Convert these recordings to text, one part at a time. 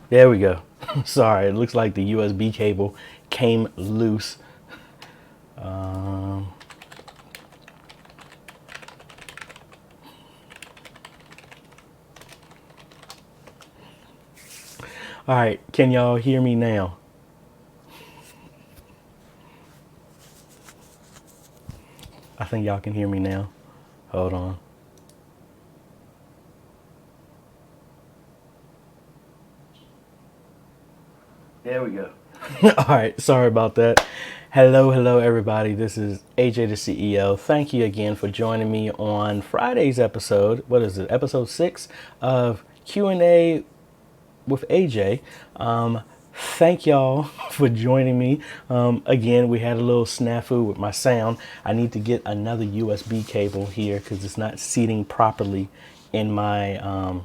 There we go. Sorry, it looks like the USB cable came loose. Um, all right, can y'all hear me now? I think y'all can hear me now. Hold on. There we go. All right, sorry about that. Hello, everybody. This is AJ the CEO. Thank you again for joining me on Friday's episode. What is it? Episode 6 of Q&A with AJ. Thank y'all for joining me. Again, we had a little snafu with my sound. I need to get another USB cable here because it's not seating properly in my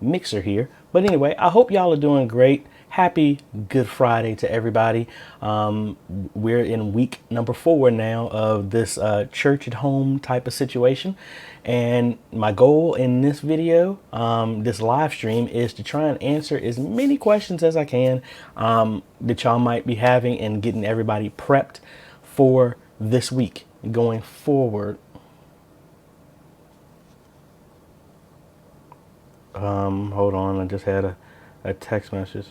mixer here. But anyway, I hope y'all are doing great. Happy Good Friday to everybody. We're in week number 4 now of this church at home type of situation. And my goal in this video, this live stream, is to try and answer as many questions as I can that y'all might be having and getting everybody prepped for this week going forward. Hold on, I just had a text message.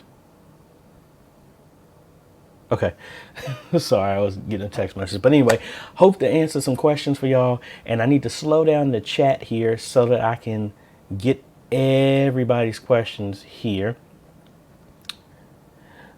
Okay. Sorry, I was getting a text message. But anyway, hope to answer some questions for y'all. And I need to slow down the chat here so that I can get everybody's questions here.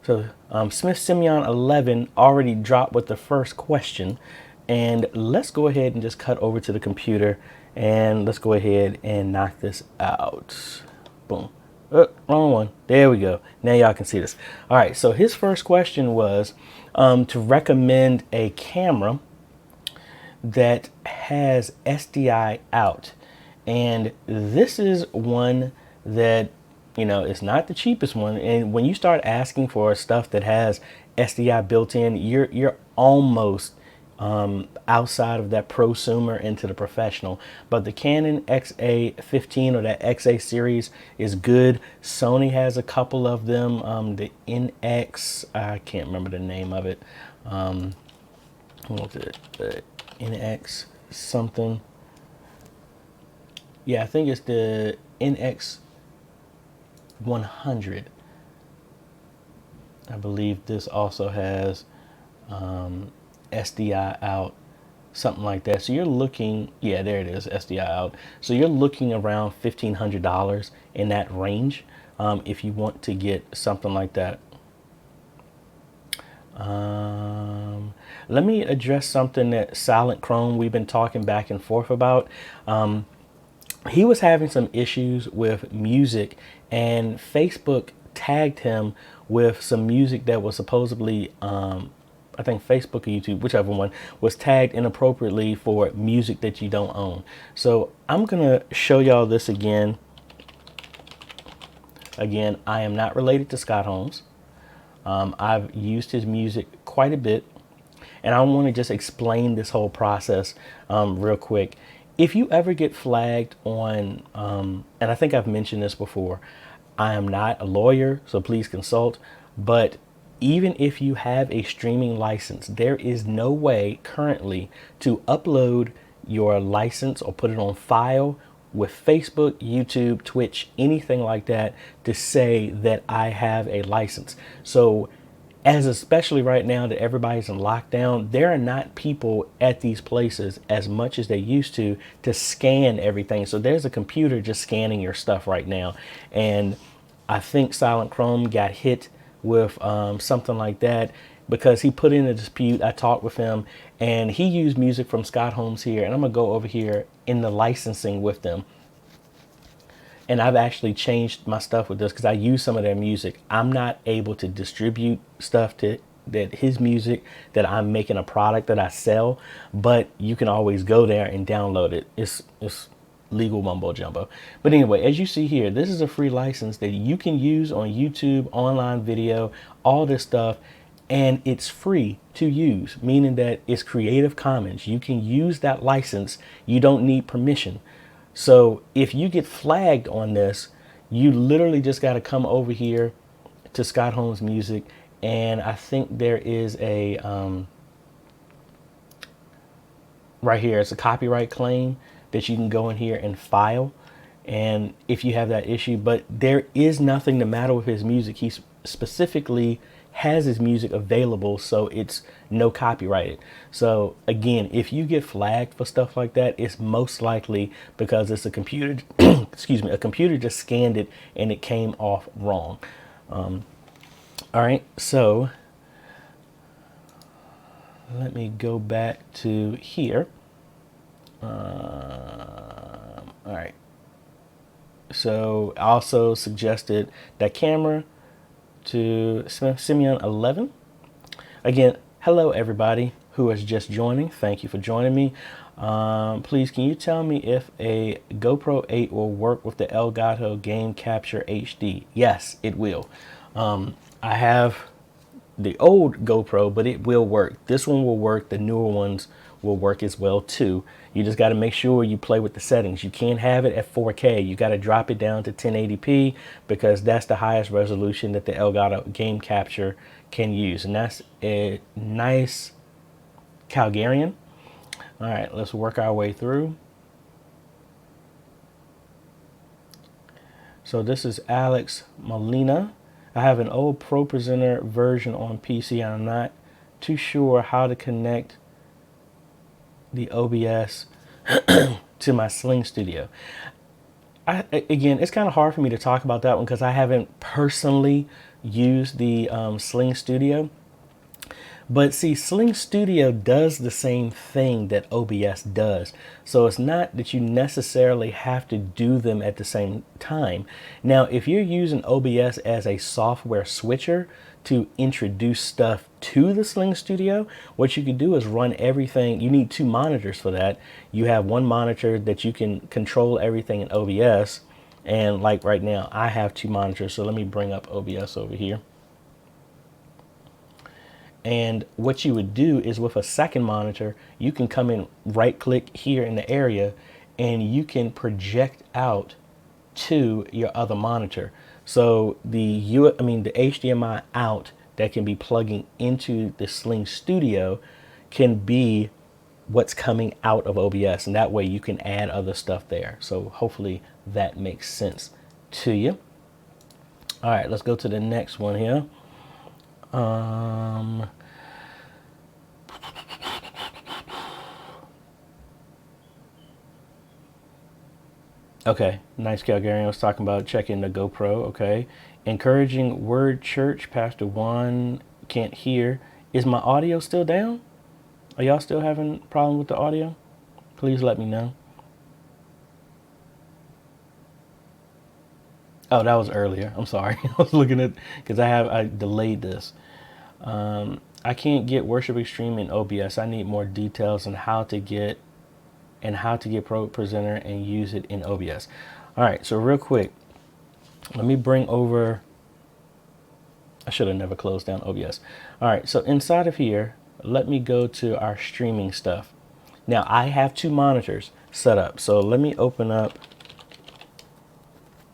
So Smith Simeon 11 already dropped with the first question. And let's go ahead and just cut over to the computer and let's go ahead and knock this out. Boom. Oh, wrong one. There we go. Now y'all can see this. All right. So his first question was to recommend a camera that has SDI out. And this is one that, you know, it's not the cheapest one. And when you start asking for stuff that has SDI built in, you're almost outside of that prosumer into the professional. But the Canon XA15 or that XA series is good. Sony has a couple of them. The NX, I can't remember the name of it. What was it? The NX something. Yeah, I think it's the NX 100. I believe this also has SDI out, something like that. So you're looking, yeah, there it is, SDI out. So you're looking around $1,500 in that range if you want to get something like that. Let me address something that Silent Chrome we've been talking back and forth about. He was having some issues with music, and Facebook tagged him with some music that was supposedly I think Facebook or YouTube, whichever one, was tagged inappropriately for music that you don't own. So I'm gonna show y'all this again. Again, I am not related to Scott Holmes. I've used his music quite a bit, and I want to just explain this whole process real quick. If you ever get flagged on, and I think I've mentioned this before, I am not a lawyer, so please consult, but even if you have a streaming license, there is no way currently to upload your license or put it on file with Facebook, YouTube, Twitch, anything like that to say that I have a license. So as especially right now that everybody's in lockdown, there are not people at these places as much as they used to scan everything. So there's a computer just scanning your stuff right now. And I think Silent Chrome got hit with something like that because he put in a dispute. I talked with him and he used music from Scott Holmes here, and I'm gonna go over here in the licensing with them. And I've actually changed my stuff with this because I use some of their music. I'm not able to distribute stuff to that his music that I'm making a product that I sell, but you can always go there and download it. It's legal mumbo jumbo. But anyway, as you see here, this is a free license that you can use on YouTube, online video, all this stuff, and it's free to use, meaning that it's Creative Commons. You can use that license. You don't need permission. So if you get flagged on this, you literally just got to come over here to Scott Holmes' music, and I think there is a right here, it's a copyright claim that you can go in here and file. And if you have that issue, but there is nothing the matter with his music. He specifically has his music available, so it's no copyrighted. So again, if you get flagged for stuff like that, it's most likely because it's a computer, excuse me, a computer just scanned it and it came off wrong. All right, so let me go back to here. All right. So I also suggested that camera to Simeon 11. Again, hello everybody who is just joining. Thank you for joining me. Please, can you tell me if a GoPro 8 will work with the Elgato Game Capture HD? Yes, it will. I have the old GoPro, but it will work. This one will work. The newer ones will work as well too. You just got to make sure you play with the settings. You can't have it at 4K. You got to drop it down to 1080p because that's the highest resolution that the Elgato Game Capture can use, and that's a nice Calgarian. All right, let's work our way through. So this is Alex Molina. I have an old Pro Presenter version on PC. I'm not too sure how to connect the OBS to my Sling Studio. Again, it's kind of hard for me to talk about that one because I haven't personally used the Sling Studio. But see, Sling Studio does the same thing that OBS does. So it's not that you necessarily have to do them at the same time. Now, if you're using OBS as a software switcher to introduce stuff to the Sling Studio, what you can do is run everything. You need two monitors for that. You have one monitor that you can control everything in OBS. And like right now, I have two monitors. So let me bring up OBS over here. And what you would do is with a second monitor, you can come in, right click here in the area, and you can project out to your other monitor. So the HDMI out that can be plugging into the Sling Studio can be what's coming out of OBS, and that way you can add other stuff there. So hopefully that makes sense to you. All right, let's go to the next one here. Okay, nice Calgarian was talking about checking the GoPro. Okay, encouraging word church. Pastor Juan can't hear. Is my audio still down? Are y'all still having a problem with the audio? Please let me know. Oh, that was earlier. I'm sorry. I was looking at, because I delayed this. I can't get Worship Extreme in OBS. I need more details on how to get Pro Presenter and use it in OBS. All right, so real quick, let me bring over, I should have never closed down OBS. All right, so inside of here, let me go to our streaming stuff. Now I have two monitors set up. So let me open up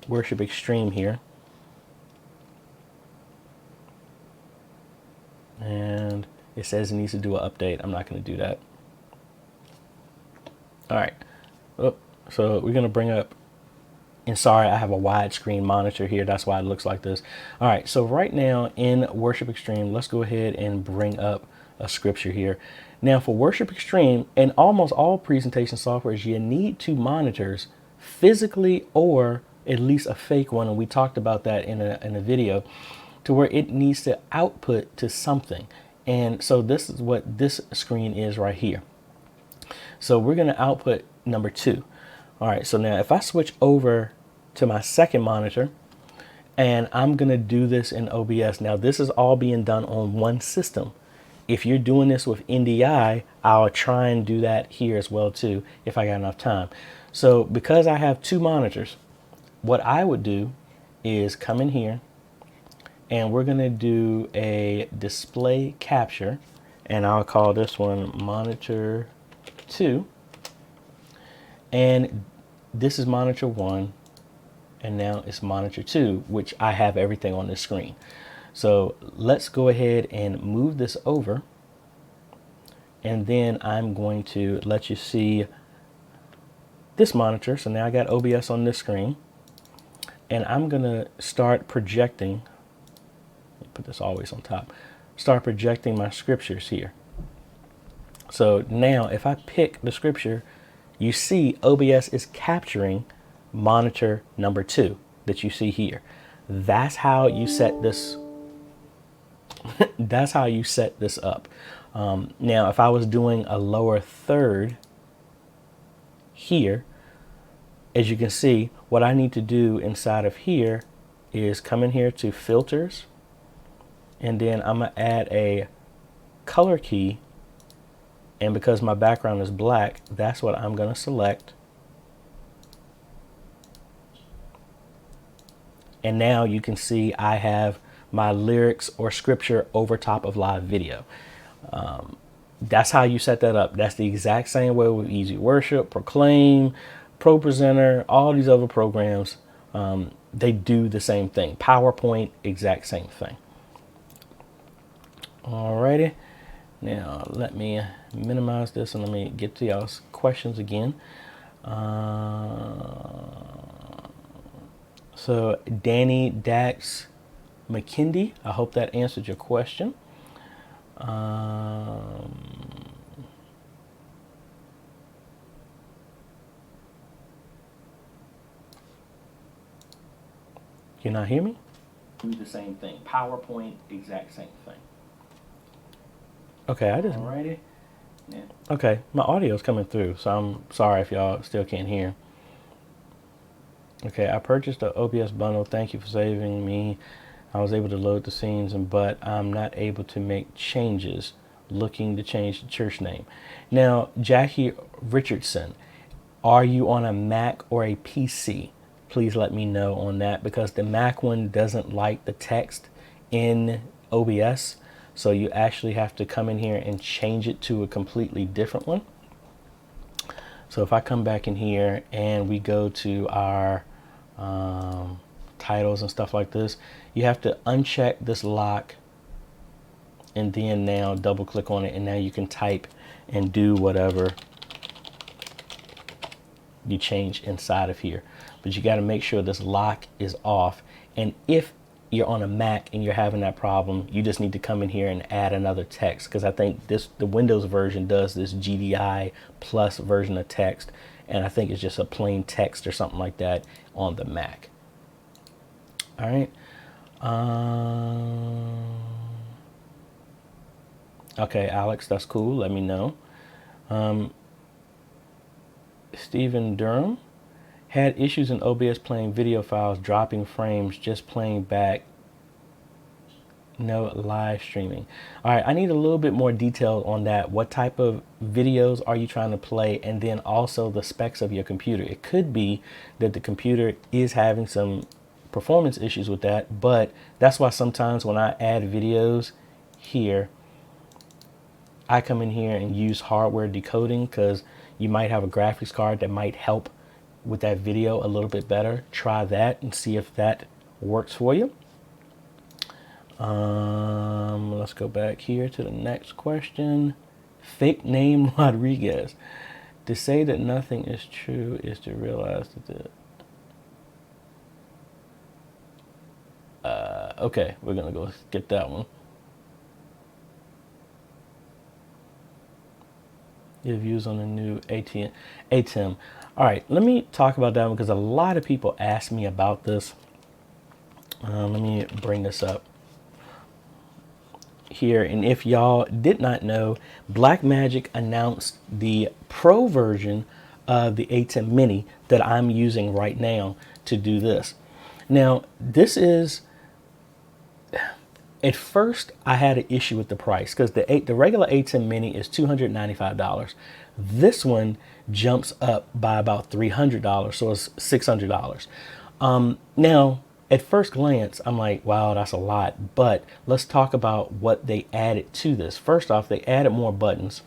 Worship Extreme here. And it says it needs to do an update. I'm not going to do that. All right. Oh, so we're going to bring up, and sorry, I have a widescreen monitor here. That's why it looks like this. All right. So right now in Worship Extreme, let's go ahead and bring up a scripture here. Now for Worship Extreme and almost all presentation softwares, you need two monitors physically, or at least a fake one. And we talked about that in a video, to where it needs to output to something. And so this is what this screen is right here. So we're going to output number 2. All right. So now if I switch over to my second monitor, and I'm going to do this in OBS. Now this is all being done on one system. If you're doing this with NDI, I'll try and do that here as well too, if I got enough time. So because I have two monitors, what I would do is come in here, and we're going to do a display capture, and I'll call this one monitor 2. And this is monitor 1, and now it's monitor 2, which I have everything on this screen. So let's go ahead and move this over. And then I'm going to let you see this monitor. So now I got OBS on this screen. And I'm going to start projecting. Put this always on top. Start projecting my scriptures here. So now if I pick the scripture, you see OBS is capturing monitor number 2 that you see here. That's how you set this. That's how you set this up. Now, if I was doing a lower third here, as you can see, what I need to do inside of here is come in here to filters, and then I'm gonna add a color key. And because my background is black, that's what I'm gonna select. And now you can see I have my lyrics or scripture over top of live video. That's how you set that up. That's the exact same way with Easy Worship, Proclaim, Pro Presenter, all these other programs. They do the same thing. PowerPoint, exact same thing. Alrighty. Now let me minimize this and let me get to y'all's questions again. So Danny Dax McKindy, I hope that answered your question. You not hear me? Do the same thing. PowerPoint, exact same thing. Okay, I just. Alrighty. Yeah. Okay, my audio is coming through, so I'm sorry if y'all still can't hear. Okay, I purchased the OBS bundle. Thank you for saving me. I was able to load the scenes, but I'm not able to make changes. Looking to change the church name. Now, Jackie Richardson, are you on a Mac or a PC? Please let me know on that, because the Mac one doesn't like the text in OBS. So you actually have to come in here and change it to a completely different one. So if I come back in here and we go to our titles and stuff like this, you have to uncheck this lock and then now double click on it, and now you can type and do whatever you change inside of here. But you got to make sure this lock is off. And if you're on a Mac and you're having that problem, you just need to come in here and add another text, because I think the Windows version does this GDI plus version of text, and I think it's just a plain text or something like that on the Mac. All right. Okay, Alex, that's cool. Let me know. Stephen Durham had issues in OBS playing video files, dropping frames, just playing back, no live streaming. All right, I need a little bit more detail on that. What type of videos are you trying to play? And then also the specs of your computer. It could be that the computer is having some performance issues with that, but that's why sometimes when I add videos here, I come in here and use hardware decoding, because you might have a graphics card that might help with that video a little bit better. Try that and see if that works for you. Let's go back here to the next question. Fake name Rodriguez. To say that nothing is true is to realize that okay, we're gonna go skip that one. Your views on the new ATM. All right, let me talk about that one, because a lot of people ask me about this. Let me bring this up here. And if y'all did not know, Blackmagic announced the pro version of the ATEM Mini that I'm using right now to do this. Now, this is, at first I had an issue with the price, because the regular ATEM Mini is $295. This one jumps up by about $300, so it's $600. Now, at first glance, I'm like, wow, that's a lot. But let's talk about what they added to this. First off, they added more buttons.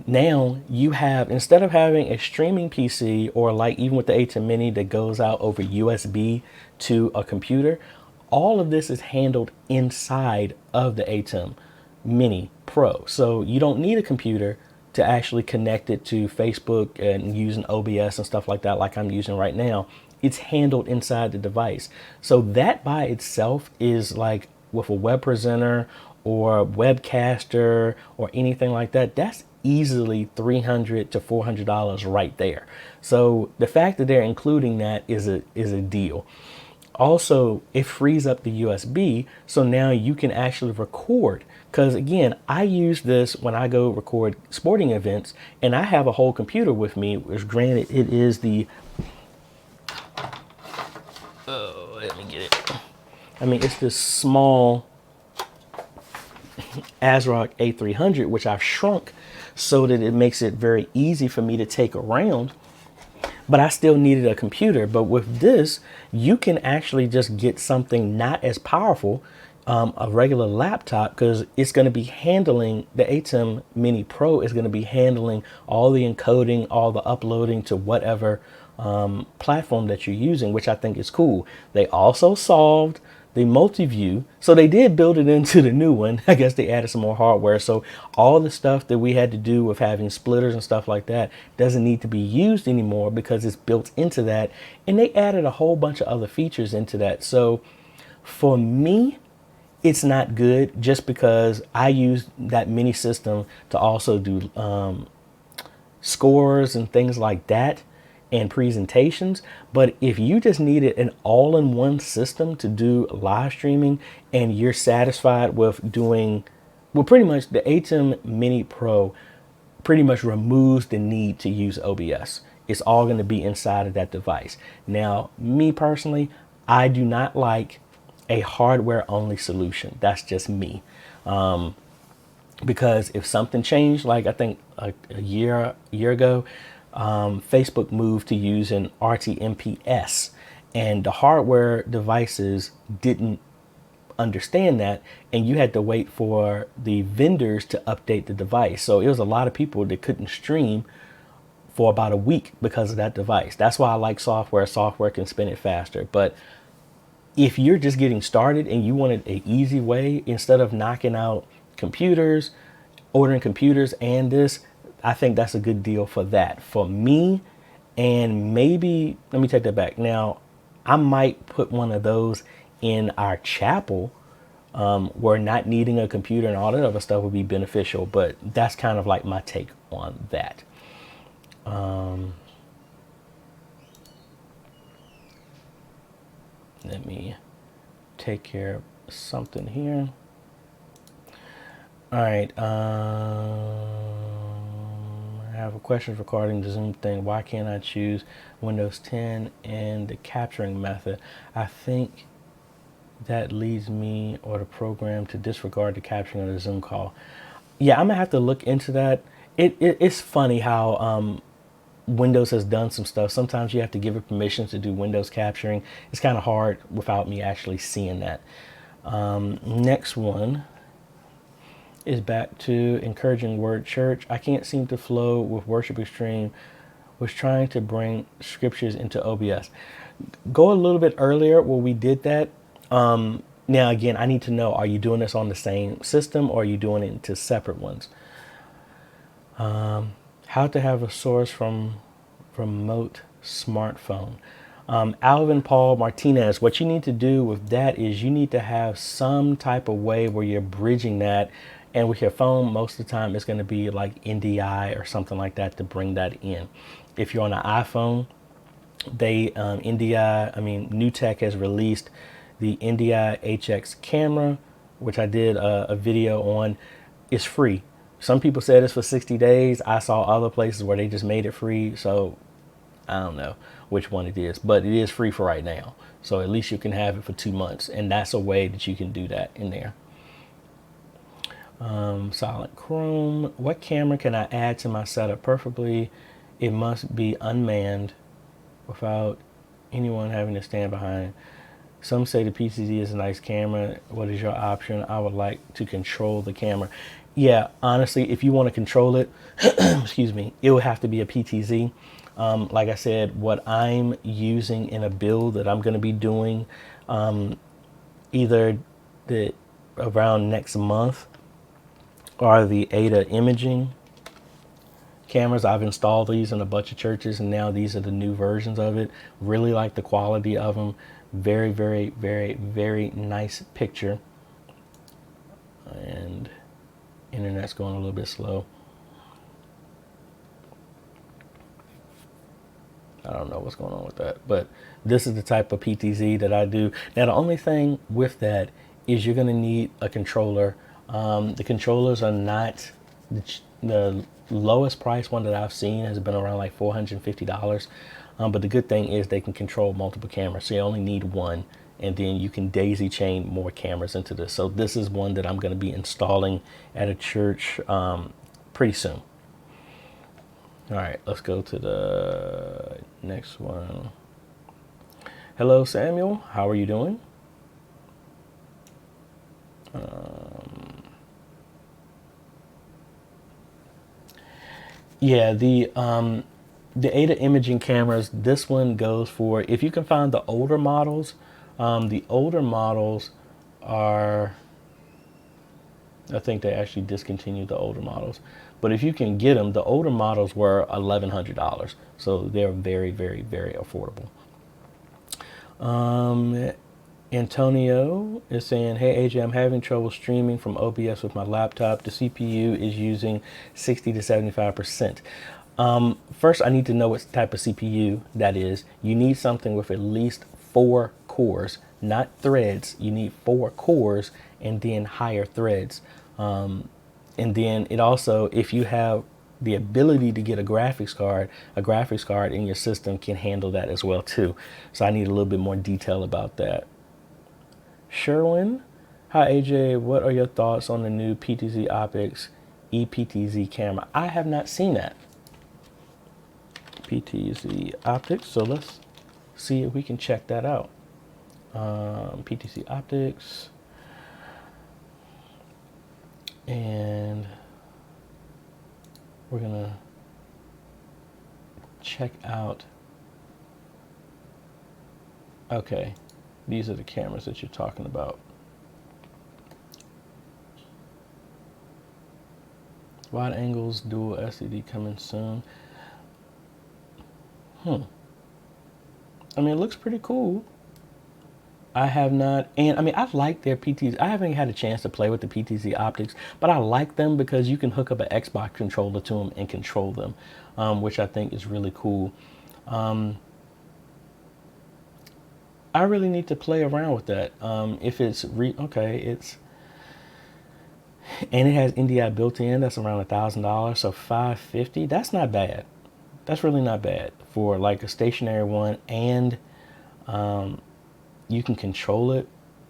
Now you have, instead of having a streaming PC, or like even with the ATEM Mini that goes out over USB to a computer, all of this is handled inside of the ATEM Mini Pro. So you don't need a computer to actually connect it to Facebook and using OBS and stuff like that, like I'm using right now. It's handled inside the device. So that by itself is like, with a web presenter or webcaster or anything like that, that's easily $300 to $400 right there. So the fact that they're including that is a deal. Also, it frees up the USB, so now you can actually record. Because again, I use this when I go record sporting events, and I have a whole computer with me, which granted it is the, oh, let me get it. I mean, it's this small ASRock A300, which I've shrunk so that it makes it very easy for me to take around. But I still needed a computer. But with this, you can actually just get something not as powerful, a regular laptop, because it's going to be handling, the ATEM Mini Pro is going to be handling all the encoding, all the uploading to whatever platform that you're using, which I think is cool. They also solved the multi-view. So they did build it into the new one. I guess they added some more hardware. So all the stuff that we had to do with having splitters and stuff like that doesn't need to be used anymore because it's built into that. And they added a whole bunch of other features into that. So for me, it's not good just because I use that mini system to also do scores and things like that and presentations. But if you just needed an all-in-one system to do live streaming and you're satisfied with doing, well, pretty much the ATEM Mini Pro pretty much removes the need to use OBS. It's all going to be inside of that device. Now, me personally, I do not like a hardware only solution. That's just me. Because if something changed, like I think a year ago, Facebook moved to using RTMPS, and the hardware devices didn't understand that, and you had to wait for the vendors to update the device. So it was a lot of people that couldn't stream for about a week because of that device. That's why I like software. Software can spin it faster. But if you're just getting started and you wanted an easy way, instead of knocking out computers, ordering computers and this, I think that's a good deal for that. For me, and maybe, let me take that back. Now, I might put one of those in our chapel where not needing a computer and all that other stuff would be beneficial. But that's kind of like my take on that. Let me take care of something here. All right. I have a question regarding the Zoom thing. Why can't I choose Windows 10 and the capturing method? I think that leads me or the program to disregard the capturing of the Zoom call. Yeah, I'm gonna have to look into that. It's funny how Windows has done some stuff. Sometimes you have to give it permission to do Windows capturing. It's kind of hard without me actually seeing that. Next one is back to encouraging word church. I can't seem to flow with worship extreme. Was trying to bring scriptures into OBS. Go a little bit earlier where we did that. Now again, I need to know, are you doing this on the same system or are you doing it into separate ones? How to have a source from remote smartphone. Alvin Paul Martinez, what you need to do with that is you need to have some type of way where you're bridging that. And with your phone, most of the time, it's going to be like NDI or something like that to bring that in. If you're on an iPhone, they NewTek has released the NDI HX camera, which I did a video on. It's free. Some people said it's for 60 days. I saw other places where they just made it free. So I don't know which one it is, but it is free for right now. So at least you can have it for 2 months. And that's a way that you can do that in there. Silent Chrome. What camera can I add to my setup? Preferably, it must be unmanned without anyone having to stand behind. Some say the PTZ is a nice camera. What is your option? I would like to control the camera. Yeah, honestly, if you want to control it, excuse me, it would have to be a PTZ. Like I said, what I'm using in a build that I'm going to be doing either the around next month are the Aida imaging cameras. I've installed these in a bunch of churches, and now these are the new versions of it. Really like the quality of them. Very, very, very, very nice picture. And internet's going a little bit slow. I don't know what's going on with that, but this is the type of PTZ that I do. Now, the only thing with that is you're going to need a controller. The controllers are not the lowest price one that I've seen has been around like $450. But the good thing is they can control multiple cameras. So you only need one, and then you can daisy chain more cameras into this. So this is one that I'm going to be installing at a church pretty soon. All right, let's go to the next one. Hello, Samuel. How are you doing? Yeah, the Aida imaging cameras, this one goes for, if you can find the older models, the older models are, I think they actually discontinued the older models. But if you can get them, the older models were $1,100. So they're very, very, very affordable. Antonio is saying, hey, AJ, I'm having trouble streaming from OBS with my laptop. The CPU is using 60 to 75%. First, I need to know what type of CPU that is. You need something with at least 4 cores, not threads. You need 4 cores and then higher threads. And then it also, if you have the ability to get a graphics card in your system can handle that as well too. So I need a little bit more detail about that. Sherwin, hi AJ, what are your thoughts on the new PTZ Optics ep006 camera? I have not seen that. PTZ Optics, so let's see if we can check that out. PTZ Optics, and we're gonna check out. Okay, these are the cameras that you're talking about. Wide angles, dual LCD coming soon. I mean, it looks pretty cool. I have not, and I mean, I like their PTZ. I haven't had a chance to play with the PTZ Optics, but I like them because you can hook up an Xbox controller to them and control them, which I think is really cool. I really need to play around with that. If it's okay, it's, and it has NDI built in. That's around $1,000, so $550. That's not bad. That's really not bad for like a stationary one, and you can control it.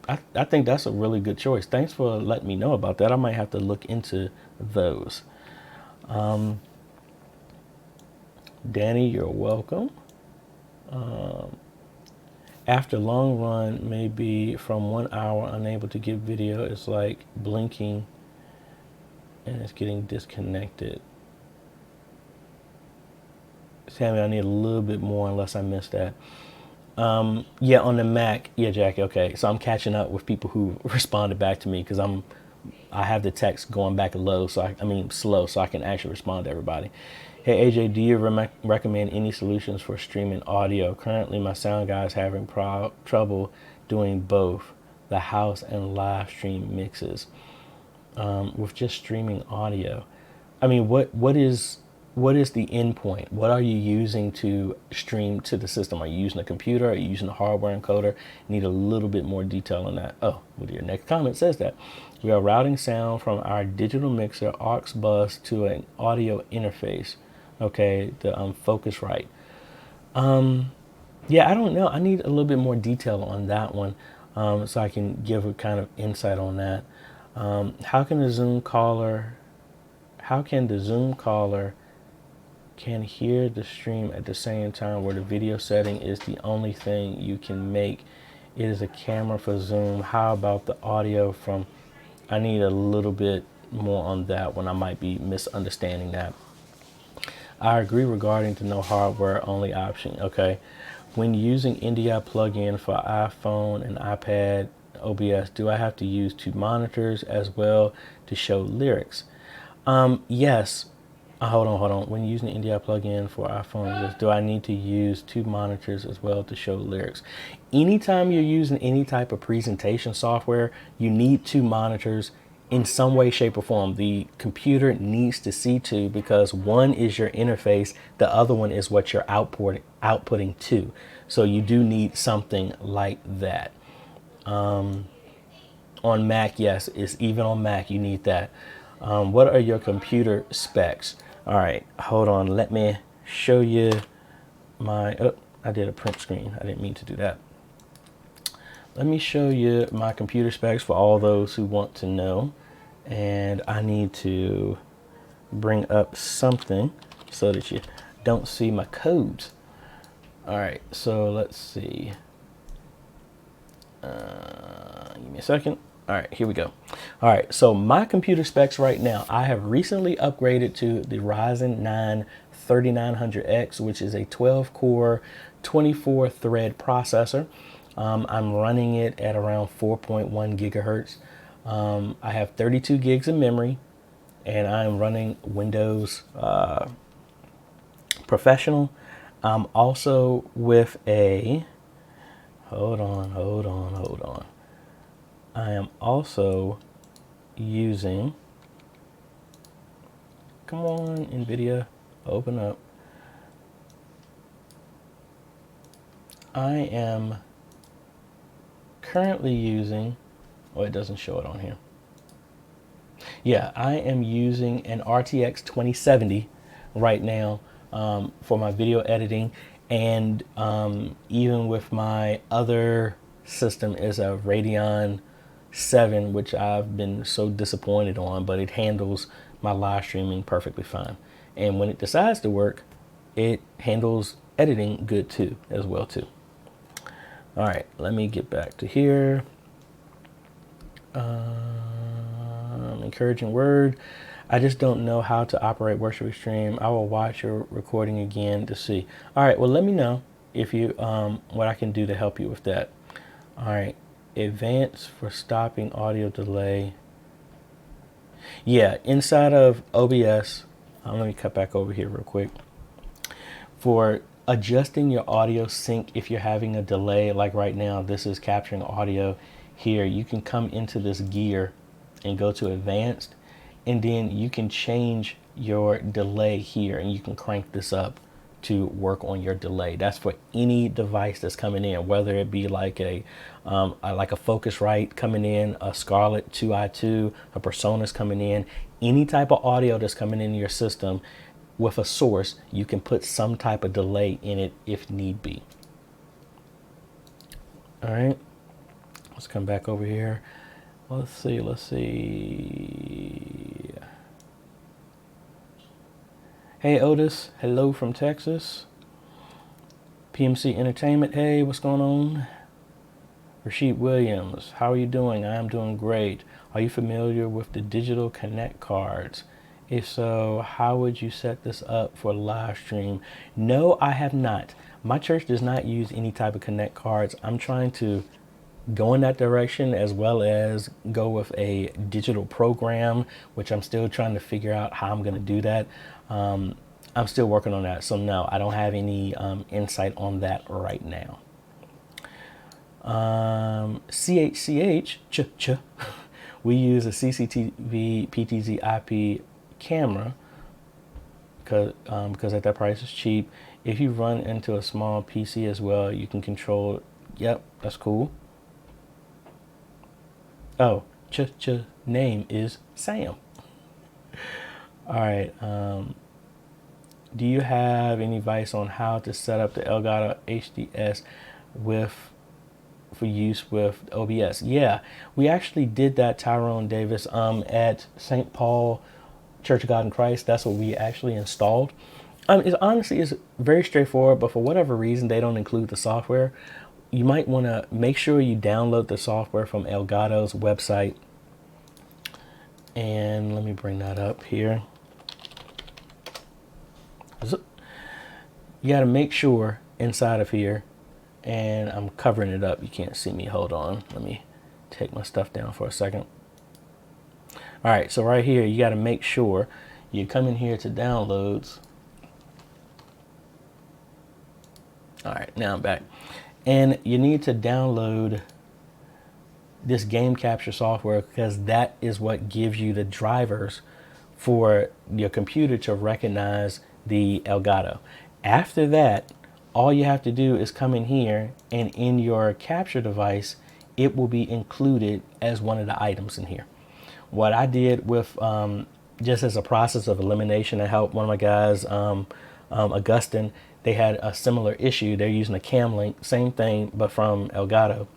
I think that's a really good choice. Thanks for letting me know about that. I might have to look into those. Danny, you're welcome. After long run, maybe from 1 hour unable to get video, it's like blinking and it's getting disconnected. Sammy, I need a little bit more unless I missed that. Yeah, on the Mac. Yeah, Jackie. Okay, so I'm catching up with people who responded back to me because I have the text going back low, so I mean slow, so I can actually respond to everybody. Hey AJ, do you recommend any solutions for streaming audio? Currently, my sound guy is having trouble doing both the house and live stream mixes with just streaming audio. I mean, what is the endpoint? What are you using to stream to the system? Are you using a computer? Are you using a hardware encoder? Need a little bit more detail on that. Oh, well, your next comment says that. We are routing sound from our digital mixer aux bus to an audio interface. Okay, the Focusrite. Yeah, I don't know. I need a little bit more detail on that one so I can give a kind of insight on that. How can the Zoom caller can hear the stream at the same time where the video setting is the only thing you can make? It is a camera for Zoom. How about the audio from? I need a little bit more on that one. I might be misunderstanding that. I agree regarding the no hardware only option. Okay, when using NDI plugin for iPhone and iPad, OBS, do I have to use 2 monitors as well to show lyrics? Yes. Hold on. When using the NDI plugin for iPhone, do I need to use 2 monitors as well to show lyrics? Anytime you're using any type of presentation software, you need 2 monitors in some way, shape, or form. The computer needs to see 2 because one is your interface, the other one is what you're outputting to. So you do need something like that. On Mac, yes, it's even on Mac, you need that. What are your computer specs? All right, hold on. Let me show you my, oh, I did a print screen. I didn't mean to do that. Let me show you my computer specs for all those who want to know. And I need to bring up something so that you don't see my codes. All right, so let's see. Give me a second. All right, here we go. All right, so my computer specs right now, I have recently upgraded to the Ryzen 9 3900X, which is a 12-core, 24-thread processor. I'm running it at around 4.1 gigahertz. I have 32 gigs of memory, and I'm running Windows Professional. I'm also with a, hold on. I am also using, come on, NVIDIA, open up. I am currently using, oh, it doesn't show it on here. Yeah, I am using an RTX 2070 right now for my video editing, and even with my other system is a Radeon 7, which I've been so disappointed on, but it handles my live streaming perfectly fine. And when it decides to work, it handles editing good too, as well too. All right, let me get back to here. Encouraging word. I just don't know how to operate Worship Extreme. I will watch your recording again to see. All right, well, let me know if you what I can do to help you with that. All right, advanced for stopping audio delay. Yeah, inside of OBS, let me cut back over here real quick. For adjusting your audio sync, if you're having a delay, like right now, this is capturing audio here, you can come into this gear and go to advanced, and then you can change your delay here, and you can crank this up to work on your delay. That's for any device that's coming in, whether it be like a Focusrite coming in, a Scarlett 2i2, a Persona's coming in, any type of audio that's coming into your system with a source, you can put some type of delay in it if need be. All right, let's come back over here. Let's see. Hey Otis, hello from Texas. PMC Entertainment, hey, what's going on? Rasheed Williams, how are you doing? I am doing great. Are you familiar with the digital connect cards? If so, how would you set this up for live stream? No, I have not. My church does not use any type of connect cards. I'm trying to go in that direction, as well as go with a digital program, which I'm still trying to figure out how I'm going to do that. I'm still working on that. So no, I don't have any insight on that right now. CHCH, we use a CCTV PTZ IP camera because at that price is cheap. If you run into a small PC as well, you can control. Yep, that's cool. Oh, name is Sam. All right. Do you have any advice on how to set up the Elgato HDS for use with OBS? Yeah, we actually did that, Tyrone Davis, at St. Paul Church of God in Christ. That's what we actually installed. It honestly is very straightforward, but for whatever reason, they don't include the software. You might want to make sure you download the software from Elgato's website. And let me bring that up here. You got to make sure inside of here, and I'm covering it up. You can't see me. Hold on. Let me take my stuff down for a second. All right, so right here, you got to make sure you come in here to downloads. All right, now I'm back. And you need to download this game capture software, because that is what gives you the drivers for your computer to recognize the Elgato. After that, all you have to do is come in here, and in your capture device, it will be included as one of the items in here. What I did with, just as a process of elimination, I helped one of my guys, Augustine. They had a similar issue. They're using a cam link, same thing, but from Elgato.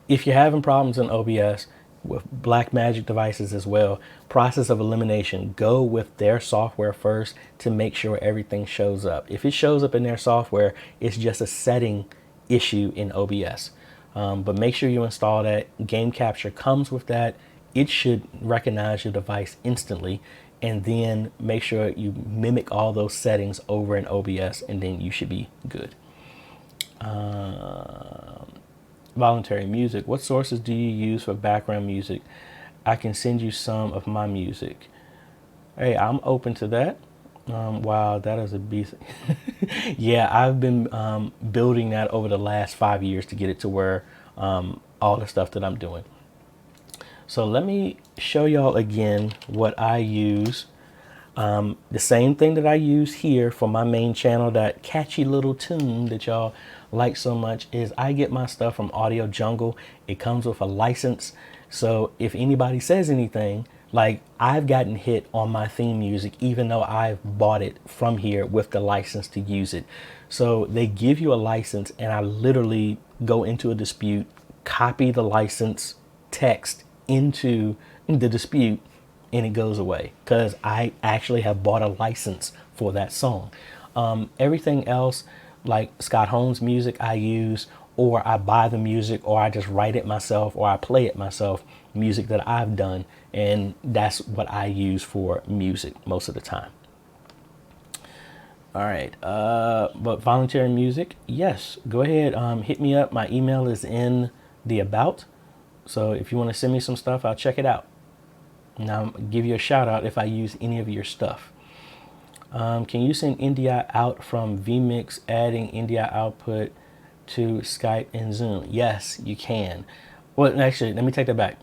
If you're having problems in OBS with Blackmagic devices as well, process of elimination, go with their software first to make sure everything shows up. If it shows up in their software, it's just a setting issue in OBS. But make sure you install that. Game capture comes with that. It should recognize your device instantly, and then make sure you mimic all those settings over in OBS, and then you should be good. Voluntary music. What sources do you use for background music? I can send you some of my music. Hey, I'm open to that. Wow, that is a beast. Yeah, I've been building that over the last 5 years to get it to where all the stuff that I'm doing. So let me show y'all again what I use. The same thing that I use here for my main channel, that catchy little tune that y'all like so much, is I get my stuff from Audio Jungle. It comes with a license. So if anybody says anything, like, I've gotten hit on my theme music, even though I've bought it from here with the license to use it. So they give you a license, and I literally go into a dispute, copy the license text into the dispute, and it goes away because I actually have bought a license for that song. Everything else, like Scott Holmes music, I use, or I buy the music, or I just write it myself, or I play it myself, music that I've done, and that's what I use for music most of the time. All right, but voluntary music, yes, go ahead, hit me up. My email is in the about, so if you want to send me some stuff, I'll check it out. Now, I'll give you a shout out if I use any of your stuff. Can you send NDI out from vMix, adding NDI output to Skype and Zoom? Yes, you can. Well, actually, let me take that back.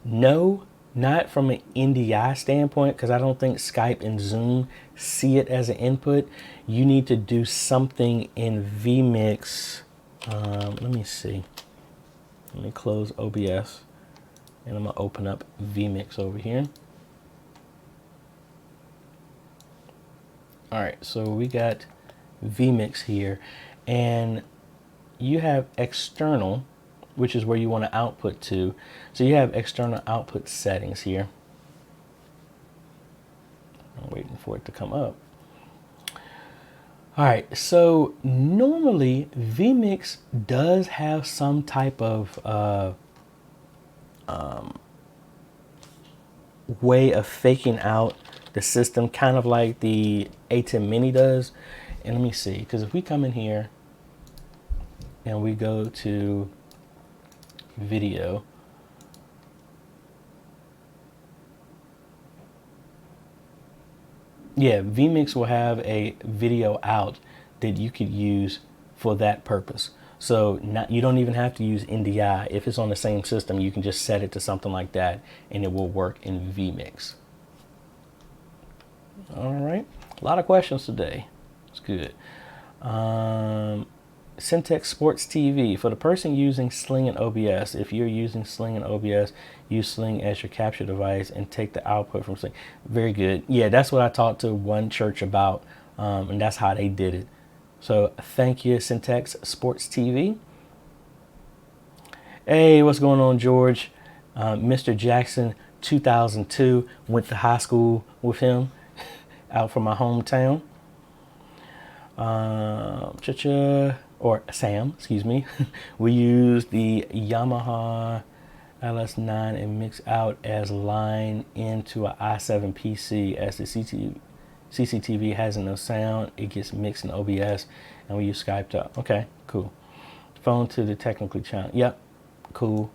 No, not from an NDI standpoint, because I don't think Skype and Zoom see it as an input. You need to do something in vMix. Let me see. Let me close OBS, and I'm gonna open up vMix over here. All right, so we got vMix here, and you have external, which is where you want to output to. So you have external output settings here. I'm waiting for it to come up. All right, so normally vMix does have some type of way of faking out the system, kind of like the A10 Mini does. And let me see, because if we come in here and we go to video, yeah, vMix will have a video out that you could use for that purpose. So you don't even have to use NDI. If it's on the same system, you can just set it to something like that, and it will work in vMix. All right, a lot of questions today. It's good. Syntex Sports TV. For the person using Sling and OBS, if you're using Sling and OBS, use Sling as your capture device and take the output from Sling. Very good. Yeah, that's what I talked to one church about, and that's how they did it. So thank you, Syntex Sports TV. Hey, what's going on, George? Mr. Jackson, 2002, went to high school with him out from my hometown. Or Sam, excuse me. We use the Yamaha LS9 and mix out as line into an i7 PC. As the CCTV has no sound, it gets mixed in OBS, and we use Skype to. Okay, cool. phone to the technically channel. Yep, cool.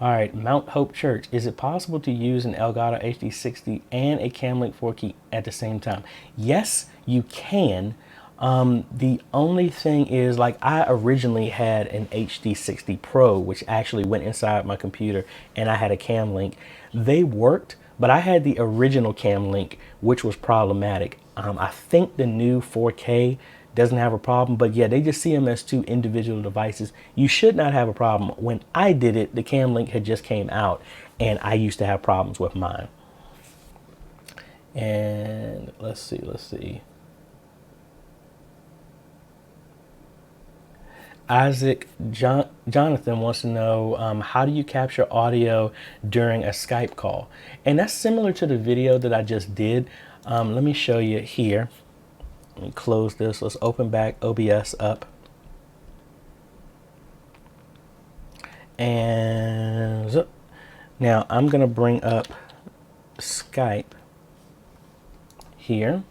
All right, Mount Hope Church. Is it possible to use an Elgato HD60 and a Camlink 4 key at the same time? Yes, you can. The only thing is, like, I originally had an HD60 Pro, which actually went inside my computer, and I had a Camlink. They worked, but I had the original Camlink, which was problematic. I think the new 4K doesn't have a problem, but yeah, they just see them as two individual devices. You should not have a problem. When I did it, the Camlink had just came out, and I used to have problems with mine. And let's see. Jonathan wants to know, how do you capture audio during a Skype call? And that's similar to the video that I just did. Let me show you here. Let me close this. Let's open back OBS up. And now I'm going to bring up Skype here.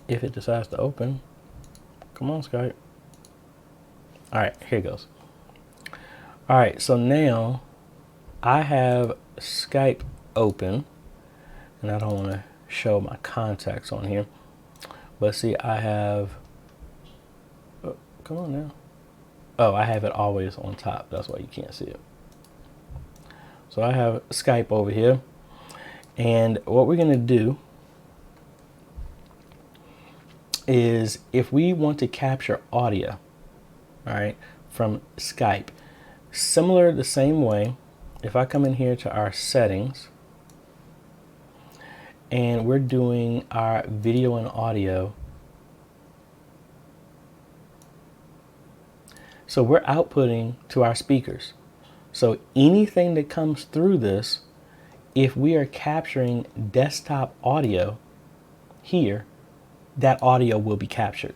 If it decides to open. Come on, Skype. All right, here it goes. All right, so now I have Skype open, and I don't want to show my contacts on here, but see, I have, oh, come on now. Oh, I have it always on top. That's why you can't see it. So I have Skype over here, and what we're going to do is, if we want to capture audio, all right, from Skype, similar the same way, if I come in here to our settings and we're doing our video and audio, so we're outputting to our speakers. So anything that comes through this, if we are capturing desktop audio here, that audio will be captured.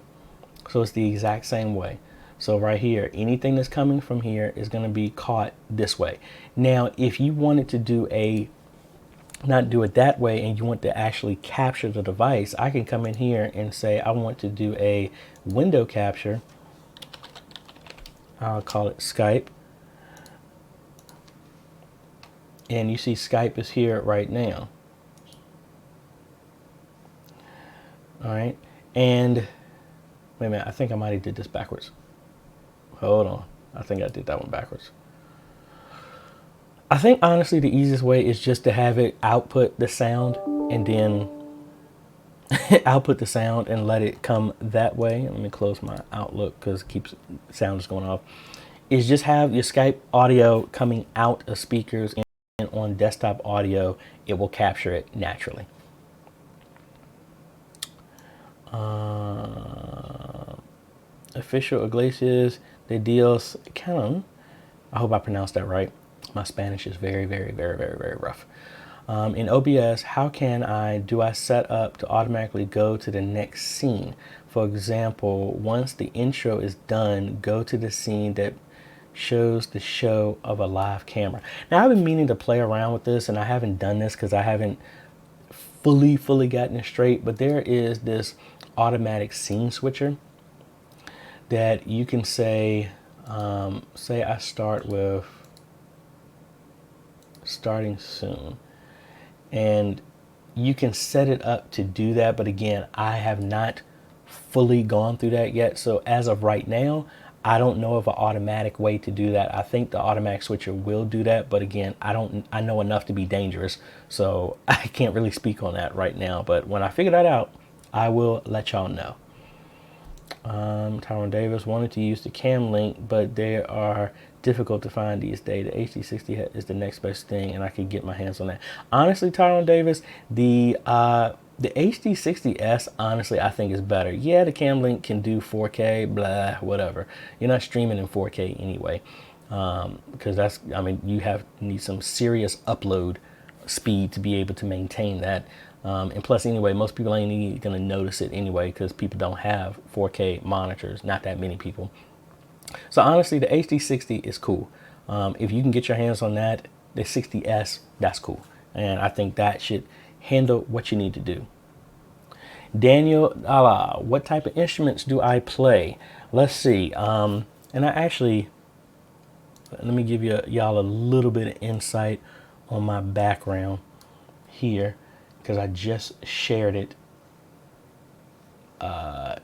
So it's the exact same way. So right here, anything that's coming from here is going to be caught this way. Now, if you wanted to do not do it that way, and you want to actually capture the device, I can come in here and say, I want to do a window capture. I'll call it Skype. And you see Skype is here right now. All right, and wait a minute, I think I might have did this backwards. Hold on, I think I did that one backwards. I think honestly the easiest way is just to have it output the sound and then output the sound and let it come that way. Let me close my Outlook because it keeps sound is going off. Is just have your Skype audio coming out of speakers, and on desktop audio, it will capture it naturally. Official Iglesias de Dios Canon. I hope I pronounced that right. My Spanish is very, very, very, very, very rough. In OBS, how do I set up to automatically go to the next scene? For example, once the intro is done, go to the scene that shows the show of a live camera. Now, I've been meaning to play around with this, and I haven't done this because I haven't fully gotten it straight, but there is this automatic scene switcher that you can say, say I start with starting soon, and you can set it up to do that. But again, I have not fully gone through that yet. So as of right now, I don't know of an automatic way to do that. I think the automatic switcher will do that, but again, I know enough to be dangerous, so I can't really speak on that right now. But when I figure that out, I will let y'all know. Tyrone Davis wanted to use the Camlink, but they are difficult to find these days. The HD60 is the next best thing, and I could get my hands on that. Honestly, Tyrone Davis, the HD60S, honestly, I think is better. Yeah, the Camlink can do 4K, blah, whatever. You're not streaming in 4K anyway, because that's, I mean, you need some serious upload speed to be able to maintain that. And plus, anyway, most people ain't even gonna notice it anyway, because people don't have 4K monitors, not that many people. So honestly, the HD60 is cool. If you can get your hands on that, the 60S, that's cool. And I think that should handle what you need to do. Daniel, what type of instruments do I play? Let's see. And I actually, let me give y'all a little bit of insight on my background here, because I just shared it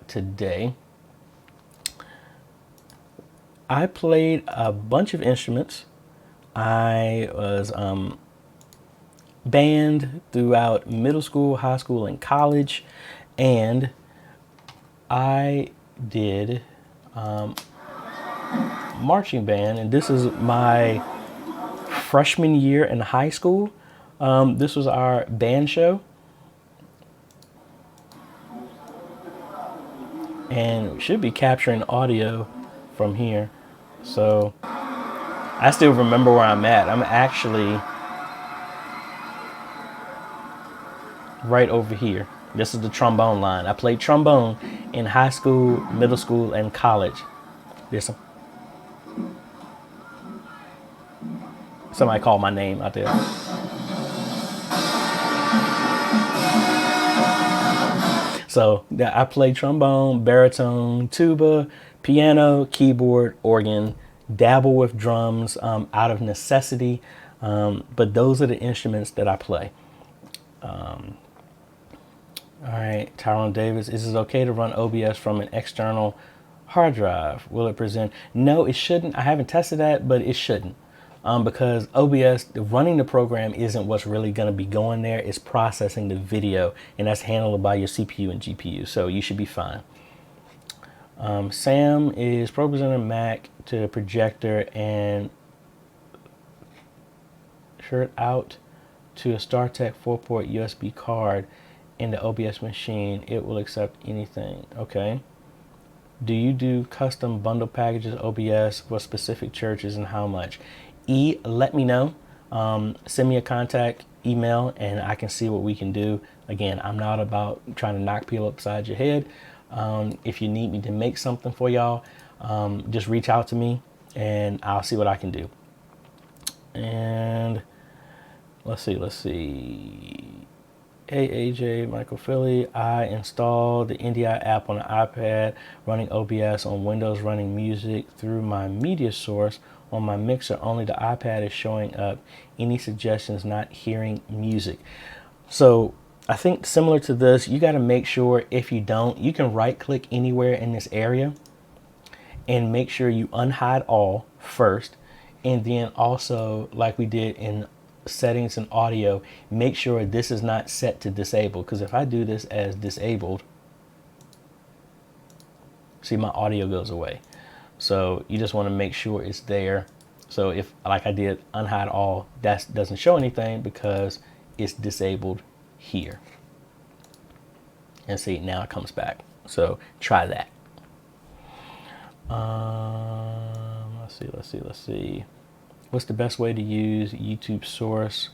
today. I played a bunch of instruments. I was band throughout middle school, high school, and college, and I did marching band, and this is my freshman year in high school. This was our band show, and we should be capturing audio from here. So I still remember where I'm at. I'm actually right over here. This is the trombone line. I played trombone in high school, middle school, and college. There's somebody called my name out there. So I played trombone, baritone, tuba, piano, keyboard, organ, dabble with drums out of necessity. But those are the instruments that I play. All right, Tyrone Davis, is it okay to run OBS from an external hard drive? Will it present? No, it shouldn't. I haven't tested that, but it shouldn't. Because OBS, running the program isn't what's really going to be going there. It's processing the video, and that's handled by your CPU and GPU, so you should be fine. Sam is Pro Presenter Mac to projector and shirt out to a StarTech 4-port USB card in the OBS machine. It will accept anything. Okay. Do you do custom bundle packages OBS for specific churches, and how much? Let me know. Send me a contact email and I can see what we can do. Again, I'm not about trying to knock people upside your head. If you need me to make something for y'all, just reach out to me and I'll see what I can do. And let's see. Hey AJ, Michael Philly, I installed the NDI app on the iPad, running OBS on Windows, running music through my media source on my mixer. Only the iPad is showing up. Any suggestions? Not hearing music. So I think similar to this, you got to make sure, if you don't, you can right click anywhere in this area and make sure you unhide all first. And then also, like we did in settings and audio, make sure this is not set to disable, because if I do this as disabled, see, my audio goes away. So you just want to make sure it's there. So if, like I did, unhide all, that doesn't show anything because it's disabled here. And see, now it comes back. So try that. Let's see. What's the best way to use YouTube source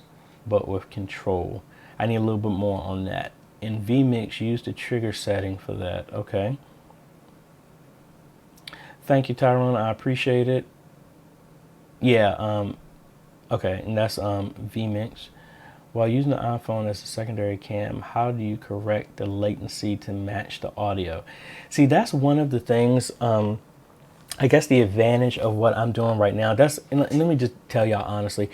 but with control? I need a little bit more on that. In vMix, use the trigger setting for that. Okay. Thank you, Tyrone. I appreciate it. Yeah. Okay. And that's vMix. While using the iPhone as a secondary cam, how do you correct the latency to match the audio? See, that's one of the things, I guess the advantage of what I'm doing right now. And let me just tell y'all honestly,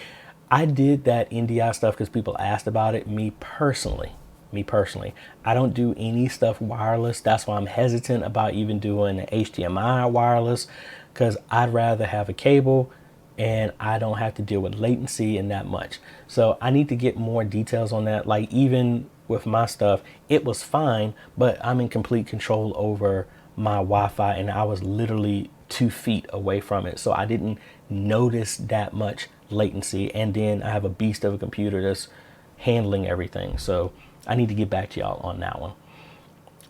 I did that NDI stuff because people asked about it. Me personally, I don't do any stuff wireless. That's why I'm hesitant about even doing an HDMI wireless, because I'd rather have a cable and I don't have to deal with latency and that much. So I need to get more details on that. Like, even with my stuff, it was fine, but I'm in complete control over my Wi-Fi, and I was literally 2 feet away from it. So I didn't notice that much latency. And then I have a beast of a computer that's handling everything. So I need to get back to y'all on that one.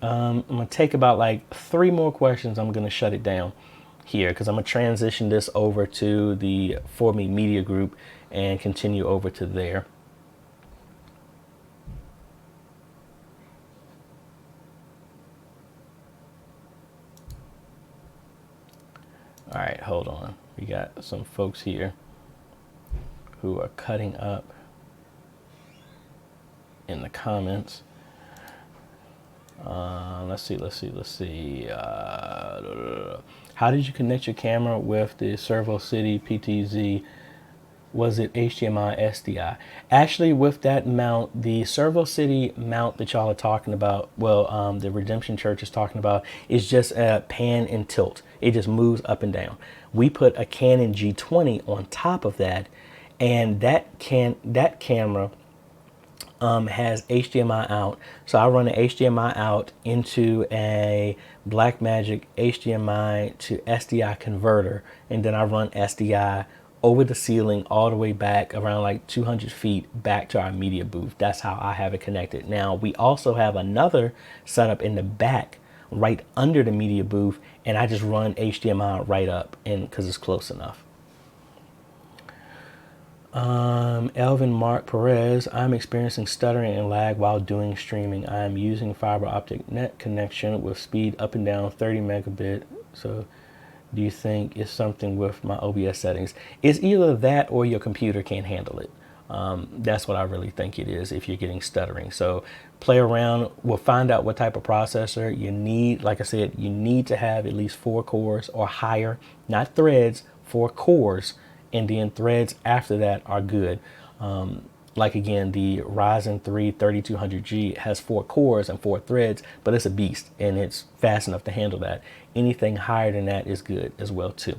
I'm gonna take about like 3 more questions. I'm gonna shut it down here because I'm gonna transition this over to the For Me Media Group and continue over to there. All right, hold on. We got some folks here who are cutting up in the comments. Let's see. How did you connect your camera with the Servo City PTZ? Was it HDMI, SDI? Actually, with that mount, the Servo City mount that y'all are talking about, well, the Redemption Church is talking about, is just a pan and tilt. It just moves up and down. We put a Canon G20 on top of that, and that camera has HDMI out. So I run an HDMI out into a Blackmagic HDMI to SDI converter, and then I run SDI over the ceiling all the way back around like 200 feet back to our media booth. That's how I have it connected. Now we also have another setup in the back right under the media booth, and I just run HDMI right up, and because it's close enough. Elvin Mark Perez, I'm experiencing stuttering and lag while doing streaming. I am using fiber optic net connection with speed up and down 30 megabit. So do you think it's something with my OBS settings? It's either that or your computer can't handle it. That's what I really think it is if you're getting stuttering. So play around. We'll find out what type of processor you need. Like I said, you need to have at least 4 cores or higher, not threads, 4 cores. And then threads after that are good. Like again, the Ryzen 3 3200G has 4 cores and 4 threads, but it's a beast and it's fast enough to handle that. Anything higher than that is good as well too.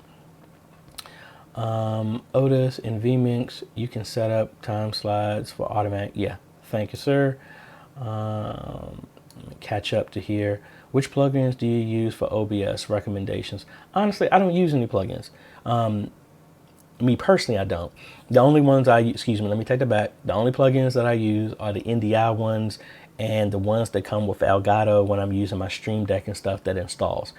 Otis and vMix, you can set up time slides for automatic. Yeah, thank you, sir. Catch up to here. Which plugins do you use for OBS recommendations? Honestly, I don't use any plugins. Me personally, I don't. The only ones let me take that back. The only plugins that I use are the NDI ones and the ones that come with Elgato when I'm using my Stream Deck and stuff that installs.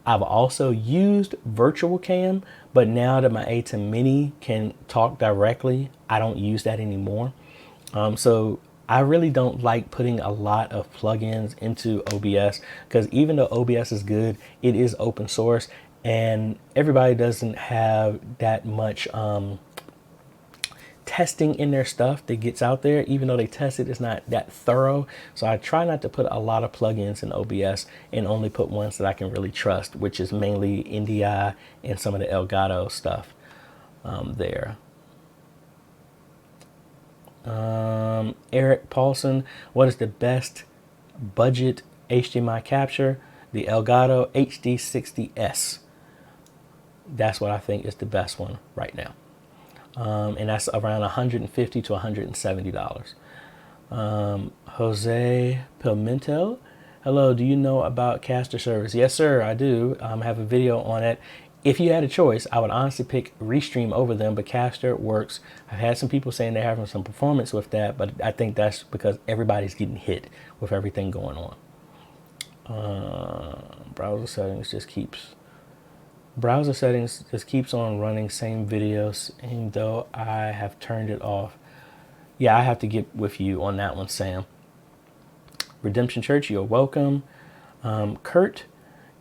I've also used Virtual Cam, but now that my A10 Mini can talk directly, I don't use that anymore. So I really don't like putting a lot of plugins into OBS because even though OBS is good, it is open source. And everybody doesn't have that much testing in their stuff that gets out there. Even though they test it, it's not that thorough. So I try not to put a lot of plugins in OBS and only put ones that I can really trust, which is mainly NDI and some of the Elgato stuff there. Eric Paulson, what is the best budget HDMI capture? The Elgato HD60S. That's what I think is the best one right now. And that's around $150 to $170. Jose Pimentel, hello, do you know about caster service? Yes, sir, I do. I have a video on it. If you had a choice, I would honestly pick Restream over them, but Caster works. I've had some people saying they're having some performance with that, but I think that's because everybody's getting hit with everything going on. Browser settings just keeps on running same videos, even though I have turned it off. Yeah, I have to get with you on that one, Sam. Redemption Church, you're welcome. Kurt,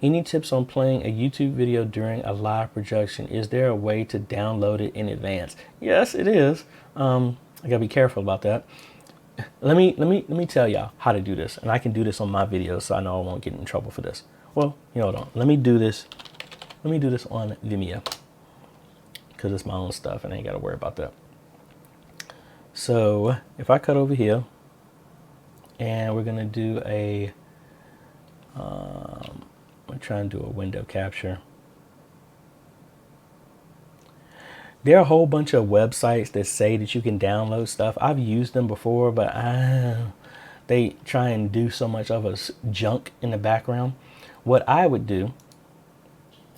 any tips on playing a YouTube video during a live projection? Is there a way to download it in advance? Yes, it is. I gotta be careful about that. Let me tell y'all how to do this, and I can do this on my videos, so I know I won't get in trouble for this. Well, hold on. Let me do this on Vimeo because it's my own stuff and I ain't got to worry about that. So if I cut over here and we're gonna do I'm trying to do a window capture. There are a whole bunch of websites that say that you can download stuff. I've used them before, but they try and do so much of a junk in the background. What I would do,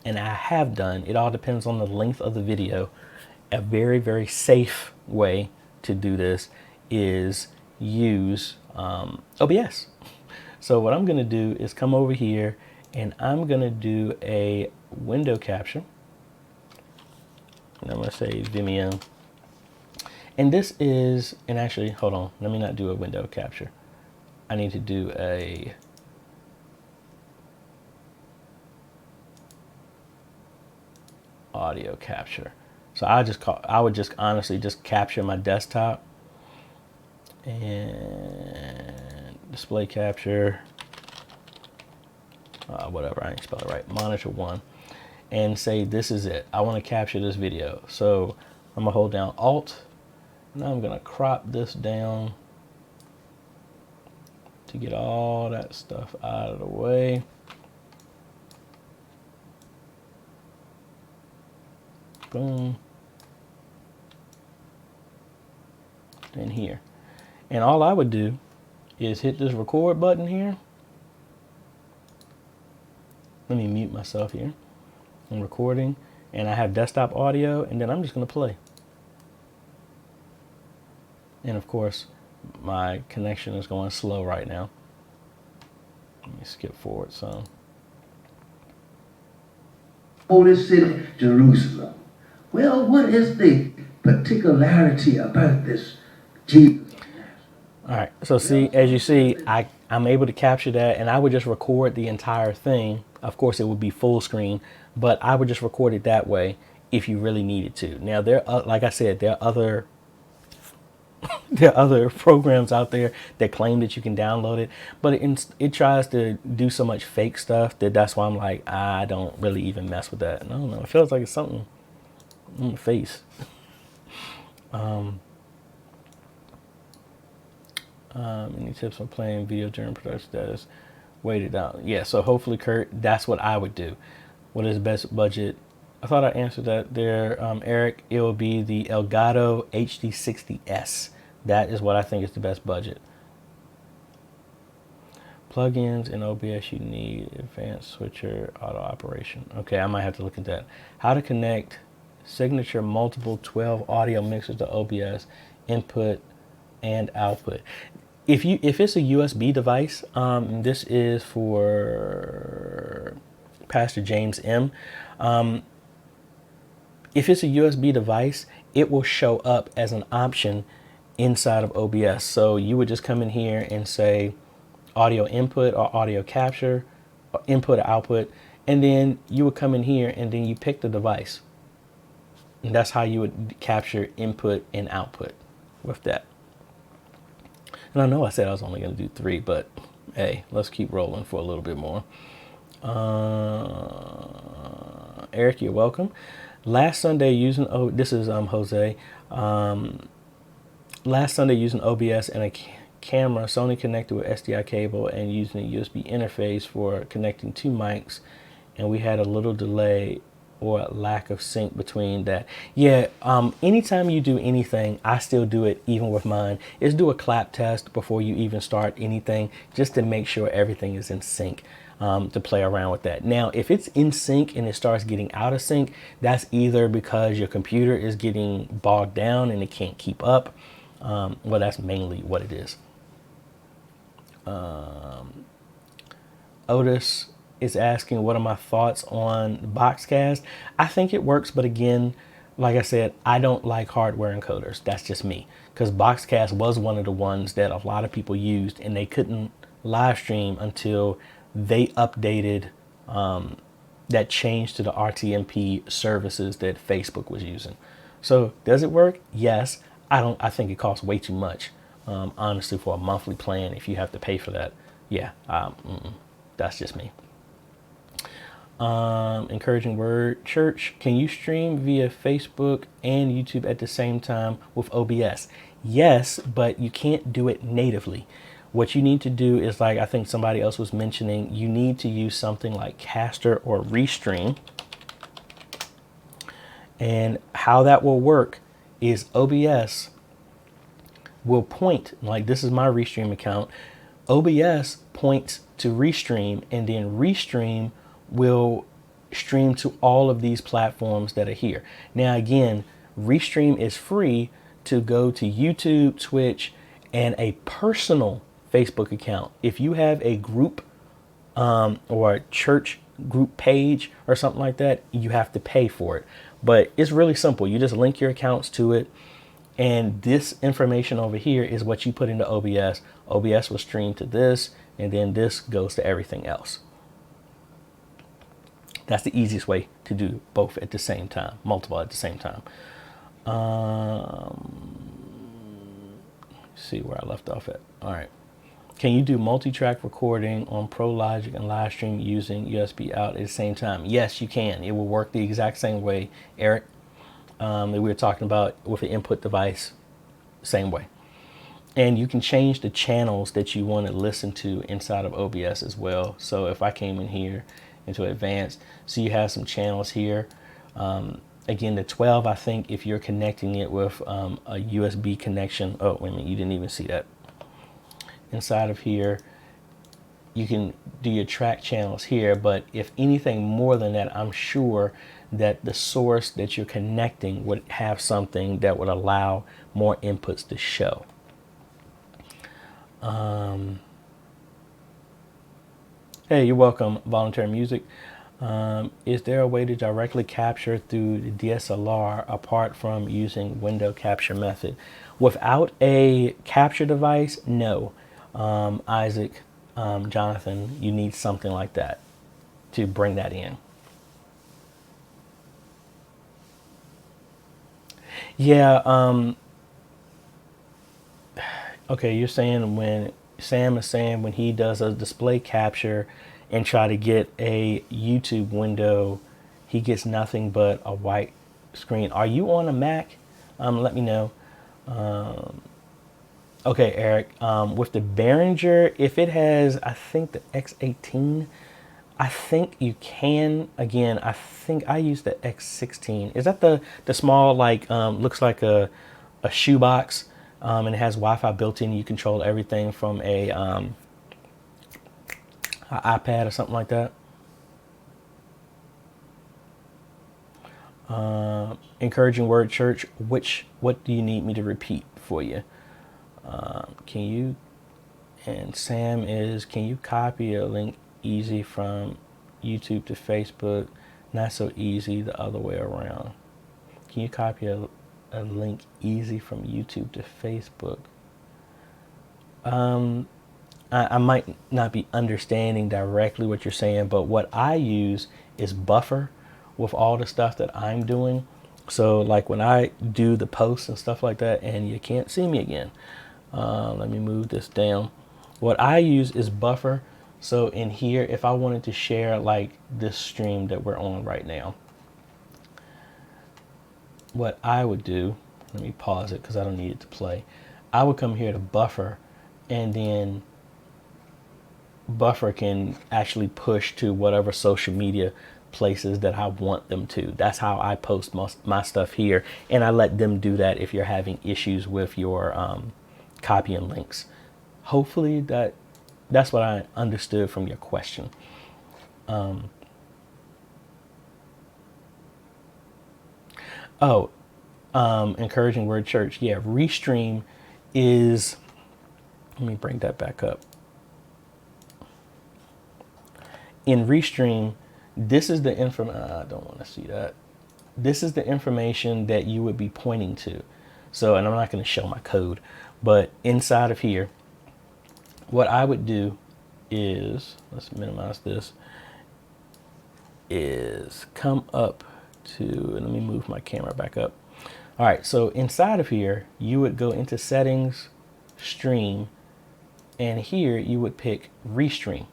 and I have done, it all depends on the length of the video. A very, very safe way to do this is use OBS. So what I'm gonna do is come over here and I'm gonna do a window capture. And I'm gonna say Vimeo. And this is, and actually, hold on, let me not do a window capture. I need to do a audio capture. So I would just honestly just capture my desktop and display capture. whatever, I ain't spell it right, monitor one, and say this is it. I want to capture this video. So I'm gonna hold down Alt. Now I'm gonna crop this down to get all that stuff out of the way. Boom. And here. And all I would do is hit this record button here. Let me mute myself here. I'm recording and I have desktop audio, and then I'm just going to play. And of course, my connection is going slow right now. Let me skip forward some. Holy city, Jerusalem. Well, what is the particularity about this Jesus? All right, so see, as you see, I'm able to capture that, and I would just record the entire thing. Of course, it would be full screen, but I would just record it that way if you really needed to. Now, like I said, there are other there are other programs out there that claim that you can download it, but it tries to do so much fake stuff that's why I'm like, I don't really even mess with that. And I don't know, it feels like it's something on the face. Any tips on playing video during production status? Wait it out. Yeah, so hopefully, Kurt, that's what I would do. What is the best budget? I thought I answered that there. Eric, it will be the Elgato HD60S. That is what I think is the best budget. Plugins in OBS, you need advanced switcher auto operation. Okay, I might have to look at that. How to connect signature multiple 12 audio mixers to OBS input and output. If it's a USB device, this is for Pastor James M. If it's a USB device, it will show up as an option inside of OBS. So you would just come in here and say audio input or audio capture, or input or output, and then you would come in here and then you pick the device. And that's how you would capture input and output with that. And I know I said I was only going to do 3, but hey, let's keep rolling for a little bit more. Eric, you're welcome. Last Sunday using, this is Jose. Last Sunday using OBS and a camera, Sony connected with SDI cable and using a USB interface for connecting 2 mics, and we had a little delay or lack of sync between that. Yeah, anytime you do anything, I still do it even with mine, is do a clap test before you even start anything, just to make sure everything is in sync, to play around with that. Now, if it's in sync and it starts getting out of sync, that's either because your computer is getting bogged down and it can't keep up. Well, that's mainly what it is. Otis is asking, what are my thoughts on Boxcast? I think it works, but again, like I said, I don't like hardware encoders. That's just me, because Boxcast was one of the ones that a lot of people used, and they couldn't live stream until they updated that change to the RTMP services that Facebook was using. So does it work? Yes. I think it costs way too much, honestly, for a monthly plan. If you have to pay for that, yeah, that's just me. Encouraging word, church, can you stream via Facebook and YouTube at the same time with OBS? Yes, but you can't do it natively. What you need to do is, like I think somebody else was mentioning, you need to use something like Caster or Restream. And how that will work is OBS will point, like this is my Restream account, OBS points to Restream, and then Restream will stream to all of these platforms that are here. Now again, Restream is free to go to YouTube, Twitch, and a personal Facebook account. If you have a group or a church group page or something like that, you have to pay for it. But it's really simple. You just link your accounts to it, and this information over here is what you put into OBS. OBS will stream to this, and then this goes to everything else. That's the easiest way to do both at the same time, multiple at the same time. See where I left off at. All right. Can you do multi-track recording on Pro Logic and live stream using USB out at the same time? Yes, you can. It will work the exact same way, Eric, that we were talking about with the input device, same way. And you can change the channels that you want to listen to inside of OBS as well. So if I came in here into advanced, so you have some channels here. Again, the 12, I think if you're connecting it with a USB connection, oh, wait a minute, you didn't even see that. Inside of here, you can do your track channels here, but if anything more than that, I'm sure that the source that you're connecting would have something that would allow more inputs to show. Hey, you're welcome, Voluntary Music. Is there a way to directly capture through the DSLR apart from using window capture method? Without a capture device, no. Isaac, Jonathan, you need something like that to bring that in. Yeah, okay, you're saying when Sam is saying when he does a display capture and try to get a YouTube window, he gets nothing but a white screen. Are you on a Mac? Let me know. Okay, Eric, with the Behringer, if it has, I think the X18, I think you can, again, I think I use the X16. Is that the small, like, looks like a shoebox, and it has Wi-Fi built in. You control everything from a iPad or something like that. Encouraging word church. What do you need me to repeat for you? Can you, and Sam is, can you copy a link easy from YouTube to Facebook? Not so easy the other way around. Can you copy a link easy from YouTube to Facebook? I might not be understanding directly what you're saying, but what I use is Buffer with all the stuff that I'm doing. So like when I do the posts and stuff like that, and you can't see me again. Let me move this down. What I use is Buffer. So in here, if I wanted to share like this stream that we're on right now, what I would do, let me pause it because I don't need it to play. I would come here to Buffer, and then Buffer can actually push to whatever social media places that I want them to. That's how I post my stuff here, and I let them do that if you're having issues with your copying links. Hopefully that's what I understood from your question. Encouraging word church. Yeah, Restream is, let me bring that back up. In Restream, this is the information, I don't want to see that. This is the information that you would be pointing to. So, and I'm not going to show my code, but inside of here, what I would do is, let's minimize this, is come up to, and let me move my camera back up. All right, so inside of here, you would go into settings, stream, and here you would pick Restream.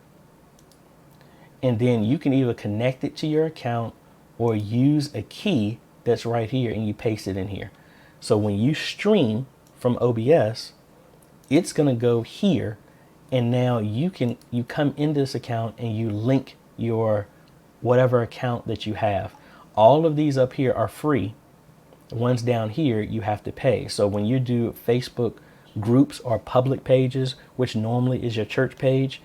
And then you can either connect it to your account or use a key that's right here and you paste it in here. So when you stream from OBS, it's gonna go here, and now you come into this account and you link your whatever account that you have. All of these up here are free. The ones down here you have to pay. So when you do Facebook groups or public pages, which normally is your church page,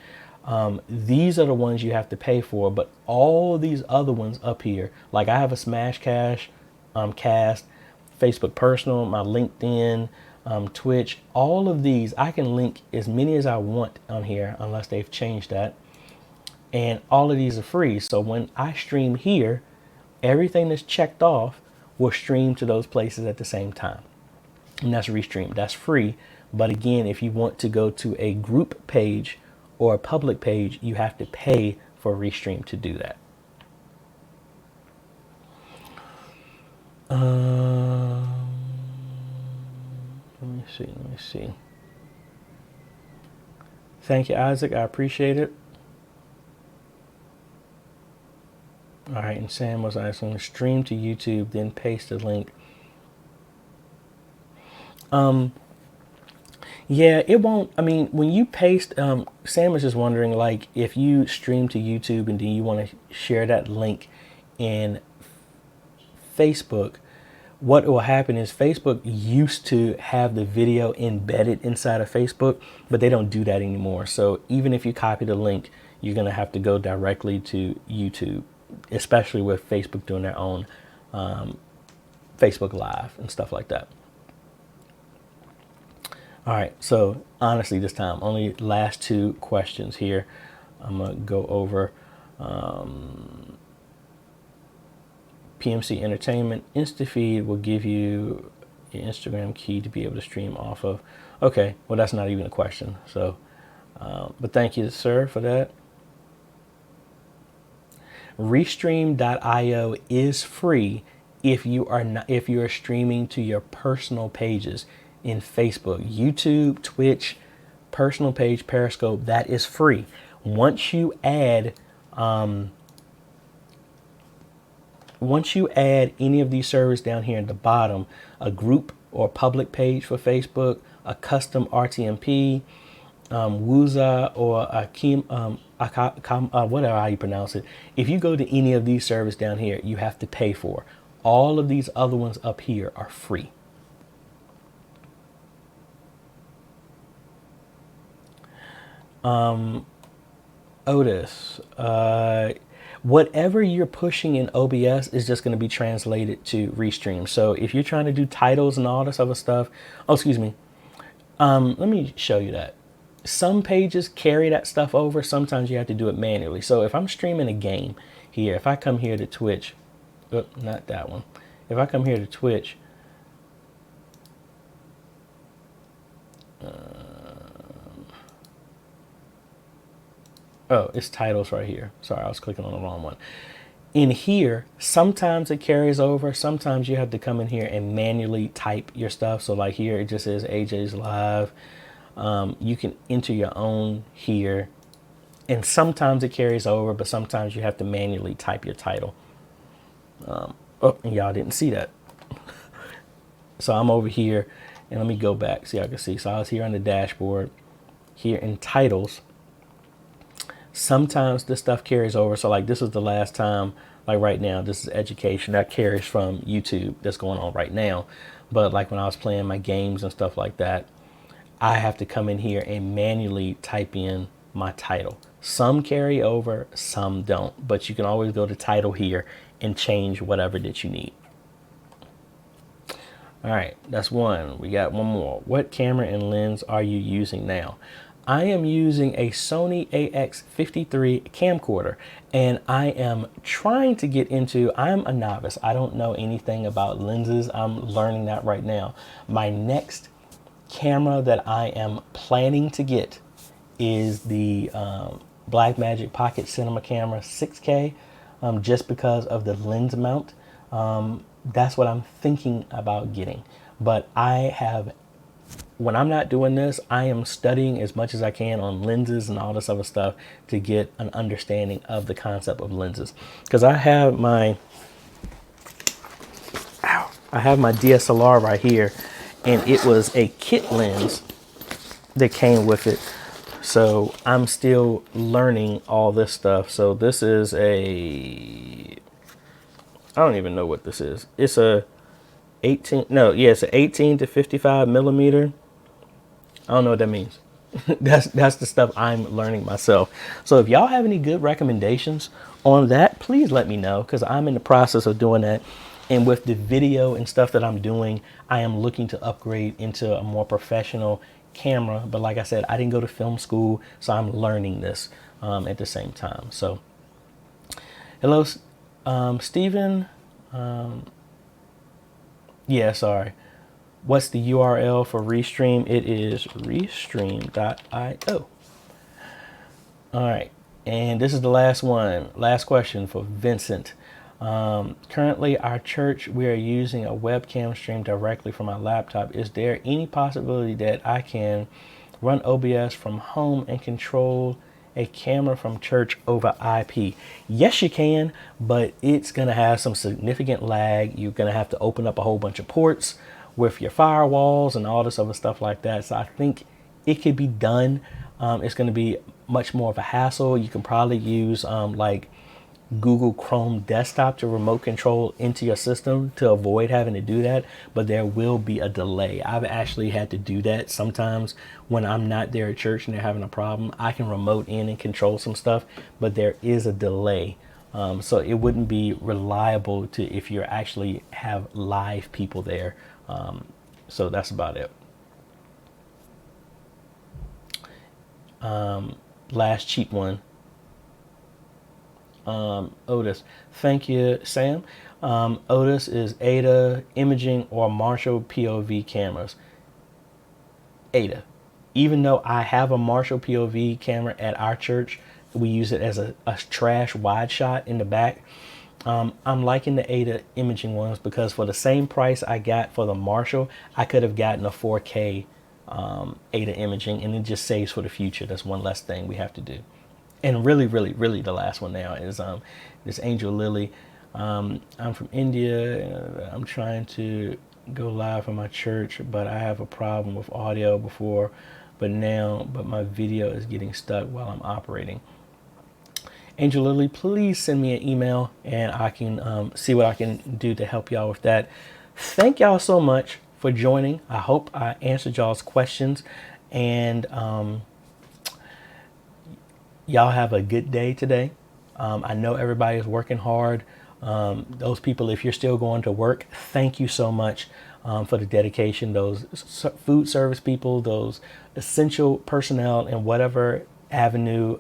these are the ones you have to pay for. But all these other ones up here, like I have a Smash Cash, Cast, Facebook Personal, my LinkedIn, Twitch, all of these I can link as many as I want on here unless they've changed that. And all of these are free. So when I stream here, everything that's checked off will stream to those places at the same time. And that's Restream. That's free. But again, if you want to go to a group page or a public page, you have to pay for Restream to do that. Let me see. Thank you, Isaac. I appreciate it. All right, and Sam was asking, stream to YouTube, then paste the link. Yeah, it won't. I mean, when you paste, Sam was just wondering, like, if you stream to YouTube and then you want to share that link in Facebook, what will happen is Facebook used to have the video embedded inside of Facebook, but they don't do that anymore. So even if you copy the link, you're going to have to go directly to YouTube, especially with Facebook doing their own Facebook Live and stuff like that. All right, so honestly, this time, only last two questions here. I'm going to go over PMC Entertainment. InstaFeed will give you your Instagram key to be able to stream off of. Okay, well, that's not even a question. So, but thank you, sir, for that. Restream.io is free if you are streaming to your personal pages in Facebook, YouTube, Twitch, personal page, Periscope. That is free. Once you add any of these servers down here at the bottom, a group or public page for Facebook, a custom RTMP, Wooza, or whatever how you pronounce it. If you go to any of these servers down here, you have to pay for. All of these other ones up here are free. Otis, whatever you're pushing in OBS is just going to be translated to Restream. So if you're trying to do titles and all this other stuff, let me show you that. Some pages carry that stuff over. Sometimes you have to do it manually. So if I'm streaming a game here, if I come here to Twitch, not that one. If I come here to Twitch, oh, it's titles right here. Sorry, I was clicking on the wrong one. In here, sometimes it carries over. Sometimes you have to come in here and manually type your stuff. So like here, it just says AJay's Live. You can enter your own here. And sometimes it carries over, but sometimes you have to manually type your title. Oh, and y'all didn't see that. So I'm over here, and let me go back so y'all can see. So I was here on the dashboard, here in titles. Sometimes this stuff carries over. So like this is the last time, like right now, this is education that carries from YouTube that's going on right now. But like when I was playing my games and stuff like that, I have to come in here and manually type in my title. Some carry over, some don't, but you can always go to title here and change whatever that you need. All right, that's one. We got one more. What camera and lens are you using now? I am using a Sony AX53 camcorder, and I am trying to get into, I'm a novice. I don't know anything about lenses. I'm learning that right now. My next camera that I am planning to get is the Blackmagic Pocket Cinema Camera 6K, just because of the lens mount. That's what I'm thinking about getting. But when I'm not doing this, I am studying as much as I can on lenses and all this other stuff to get an understanding of the concept of lenses. Because I have my DSLR right here, and it was a kit lens that came with it. So I'm still learning all this stuff. So this is I don't even know what this is. It's a 18, no, yeah, it's an 18 to 55 millimeter. I don't know what that means. That's the stuff I'm learning myself. So if y'all have any good recommendations on that, please let me know, because I'm in the process of doing that. And with the video and stuff that I'm doing, I am looking to upgrade into a more professional camera. But like I said, I didn't go to film school, so I'm learning this at the same time. So hello, Stephen. Yeah, sorry. What's the URL for Restream? It is restream.io. All right, and this is the last one. Last question for Vincent. Currently, our church, we are using a webcam stream directly from my laptop. Is there any possibility that I can run OBS from home and control a camera from church over IP? Yes, you can, but it's going to have some significant lag. You're going to have to open up a whole bunch of ports with your firewalls and all this other stuff like that. So I think it could be done. It's going to be much more of a hassle. You can probably use like Google Chrome desktop to remote control into your system to avoid having to do that, but there will be a delay. I've actually had to do that sometimes when I'm not there at church and they're having a problem. I can remote in and control some stuff, but there is a delay. So it wouldn't be reliable to if you actually have live people there. So that's about it. Last cheap one. Otis. Thank you, Sam. Otis is Aida imaging or Marshall POV cameras. Aida. Even though I have a Marshall POV camera at our church, we use it as a trash wide shot in the back. I'm liking the Aida imaging ones because for the same price I got for the Marshall, I could have gotten a 4K Aida imaging, and it just saves for the future. That's one less thing we have to do. And really, the last one now is this Angel Lily. I'm from India. I'm trying to go live for my church, but I have a problem with audio before, but my video is getting stuck while I'm operating. Angel Lily, please send me an email and I can see what I can do to help y'all with that. Thank y'all so much for joining. I hope I answered y'all's questions, and y'all have a good day today. I know everybody is working hard. Those people, if you're still going to work, thank you so much for the dedication. Those food service people, those essential personnel in whatever avenue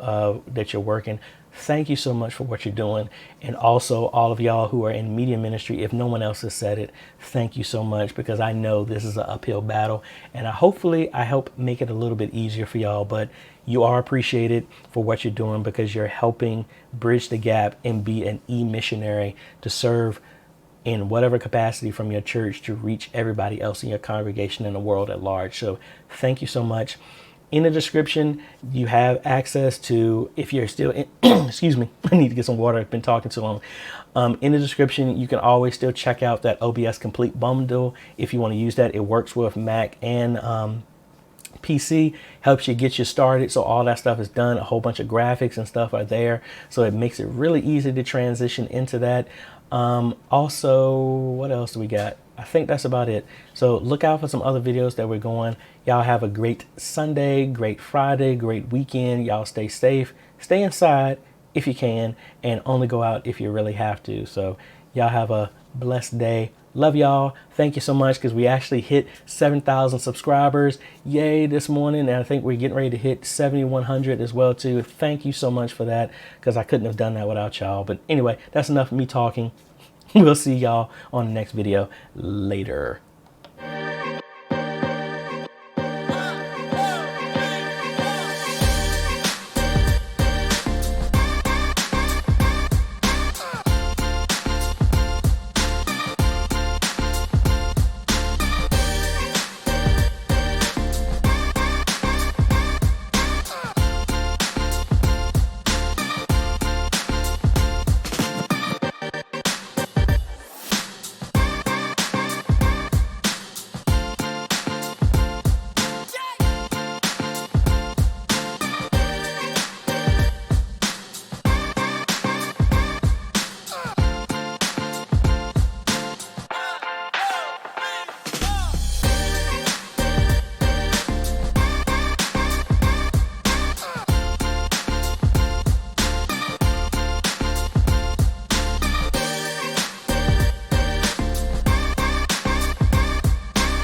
that you're working, thank you so much for what you're doing. And also all of y'all who are in media ministry, if no one else has said it, thank you so much, because I know this is an uphill battle, and I help make it a little bit easier for y'all. But you are appreciated for what you're doing, because you're helping bridge the gap and be an e-missionary to serve in whatever capacity from your church to reach everybody else in your congregation and the world at large. So thank you so much. In the description, you have access to, if you're still in, excuse me, I need to get some water. I've been talking too long. In the description, you can always still check out that OBS Complete bundle if you want to use that. It works with Mac and PC, helps you get you started. So all that stuff is done. A whole bunch of graphics and stuff are there. So it makes it really easy to transition into that. Also, what else do we got? I think that's about it. So look out for some other videos that we're going. Y'all have a great Sunday, great Friday, great weekend. Y'all stay safe, stay inside if you can, and only go out if you really have to. So y'all have a blessed day. Love y'all. Thank you so much, because we actually hit 7,000 subscribers. Yay, this morning. And I think we're getting ready to hit 7,100 as well too. Thank you so much for that, because I couldn't have done that without y'all. But anyway, that's enough of me talking. We'll see y'all on the next video later.